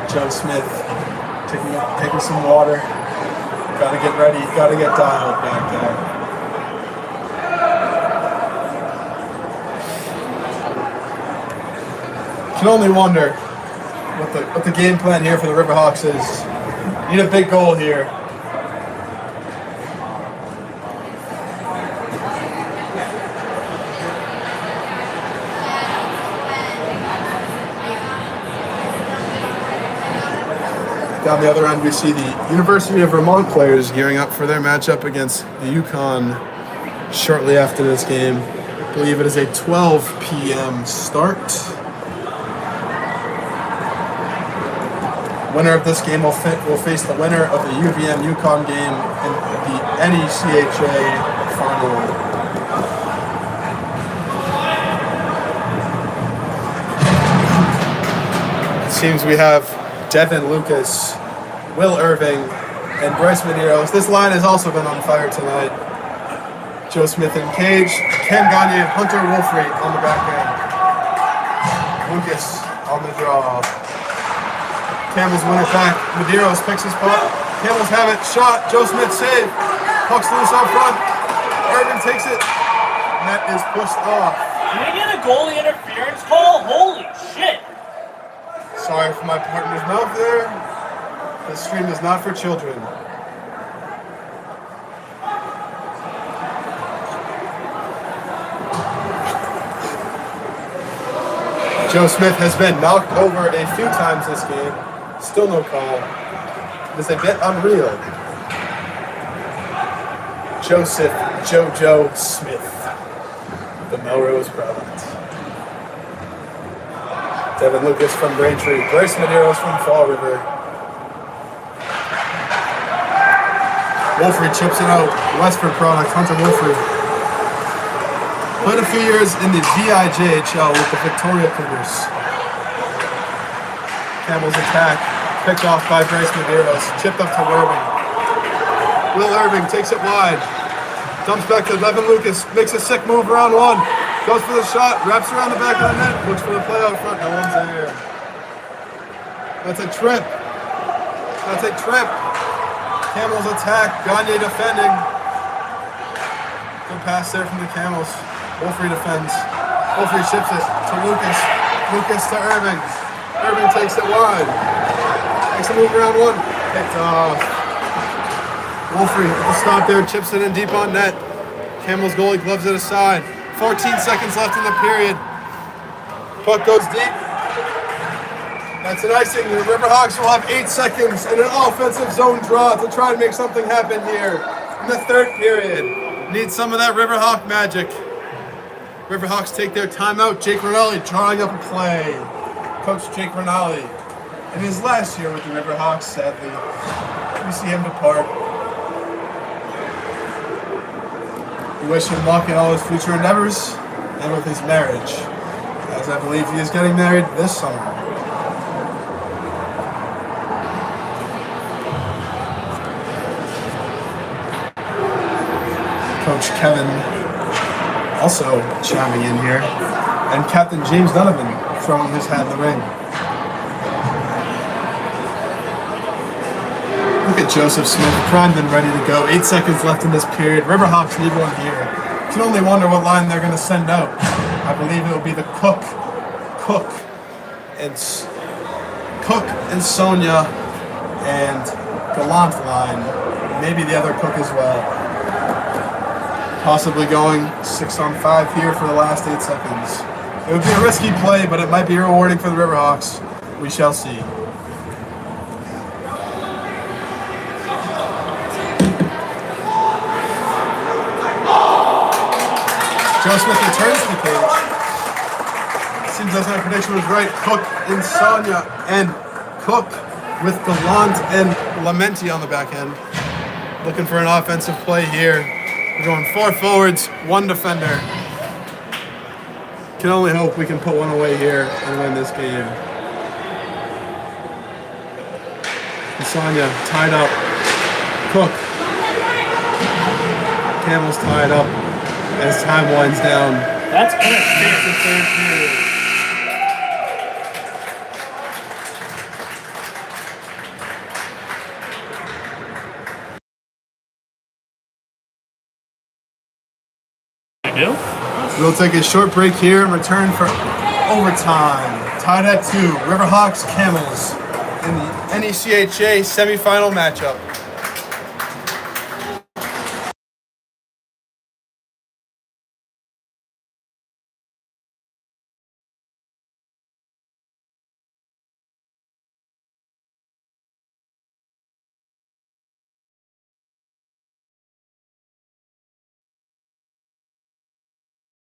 Joe Smith taking some water. Gotta get ready. Gotta get dialed back there. Can only wonder what the game plan here for the Riverhawks is. Need a big goal here. Down the other end, we see the University of Vermont players gearing up for their matchup against the UConn shortly after this game. I believe it is a 12 p.m. start. Winner of this game will face the winner of the UVM UConn game in the NECHA final. It seems we have Devin Lucas, Will Irving, and Bryce Medeiros. This line has also been on fire tonight. Joe Smith in cage, Cam Gagne, Hunter Wolfrey on the back end. Lucas on the draw. Camels win it back. Medeiros picks his puck. Camels have it. Shot. Joe Smith save. Puck's loose out front. Irving takes it. Net is pushed off. Did we get a goalie interference call? Holy shit! Sorry for my partner's mouth there. This stream is not for children. Joe Smith has been knocked over a few times this game. Still no call. It is a bit unreal. Joseph Jojo Smith, the Melrose product. Devin Lucas from Braintree. Bryce Medeiros from Fall River. Wolfrey chips it out. Westford product. Hunter Wolfrey. Played a few years in the VIJHL with the Victoria Cougars. Campbell's attack. Picked off by Bryce Medeiros. Chipped up to Irving. Will Irving takes it wide. Dumps back to Devin Lucas. Makes a sick move around one. Goes for the shot. Wraps around the back of the net. Looks for the play out front. No one's there. That's a trip. That's a trip. Camels attack. Gagne defending. Good pass there from the Camels. Wolfrey defends. Wolfrey ships it to Lucas. Lucas to Irving. Irving takes it wide. Makes a move around one. Picked off. Wolfrey with the stop there. Chips it in deep on net. Camels goalie gloves it aside. 14 seconds left in the period. Puck goes deep. That's an icing. The Riverhawks will have 8 seconds and an offensive zone draw to try to make something happen here in the third period. Need some of that Riverhawk magic. Riverhawks take their timeout. Jake Rinaldi drawing up a play. Coach Jake Rinaldi. In his last year with the Riverhawks, sadly, we see him depart. We wish him luck in all his future endeavors and with his marriage, as I believe he is getting married this summer. Coach Kevin also chiming in here, and Captain James Donovan throwing his hat in the ring. Look at Joseph Smith, primed and ready to go. 8 seconds left in this period. Riverhawks need one here. You can only wonder what line they're going to send out. I believe it will be the Cook and Sonia and Gallant line. Maybe the other Cook as well. Possibly going 6-on-5 here for the last 8 seconds. It would be a risky play, but it might be rewarding for the Riverhawks. We shall see. Joe Smith returns to the cage. Seems as my prediction was right. Cook and Sonia, and Cook with Gallant and Lamenti on the back end. Looking for an offensive play here. We're going 4 forwards, 1 defender. Can only hope we can put one away here and win this game. Sonya tied up. Cook. Camel's tied up as time winds down. That's the third period. I do? We'll take a short break here and return for overtime. Tied at 2. Riverhawks, Camels in the NECHA semifinal matchup.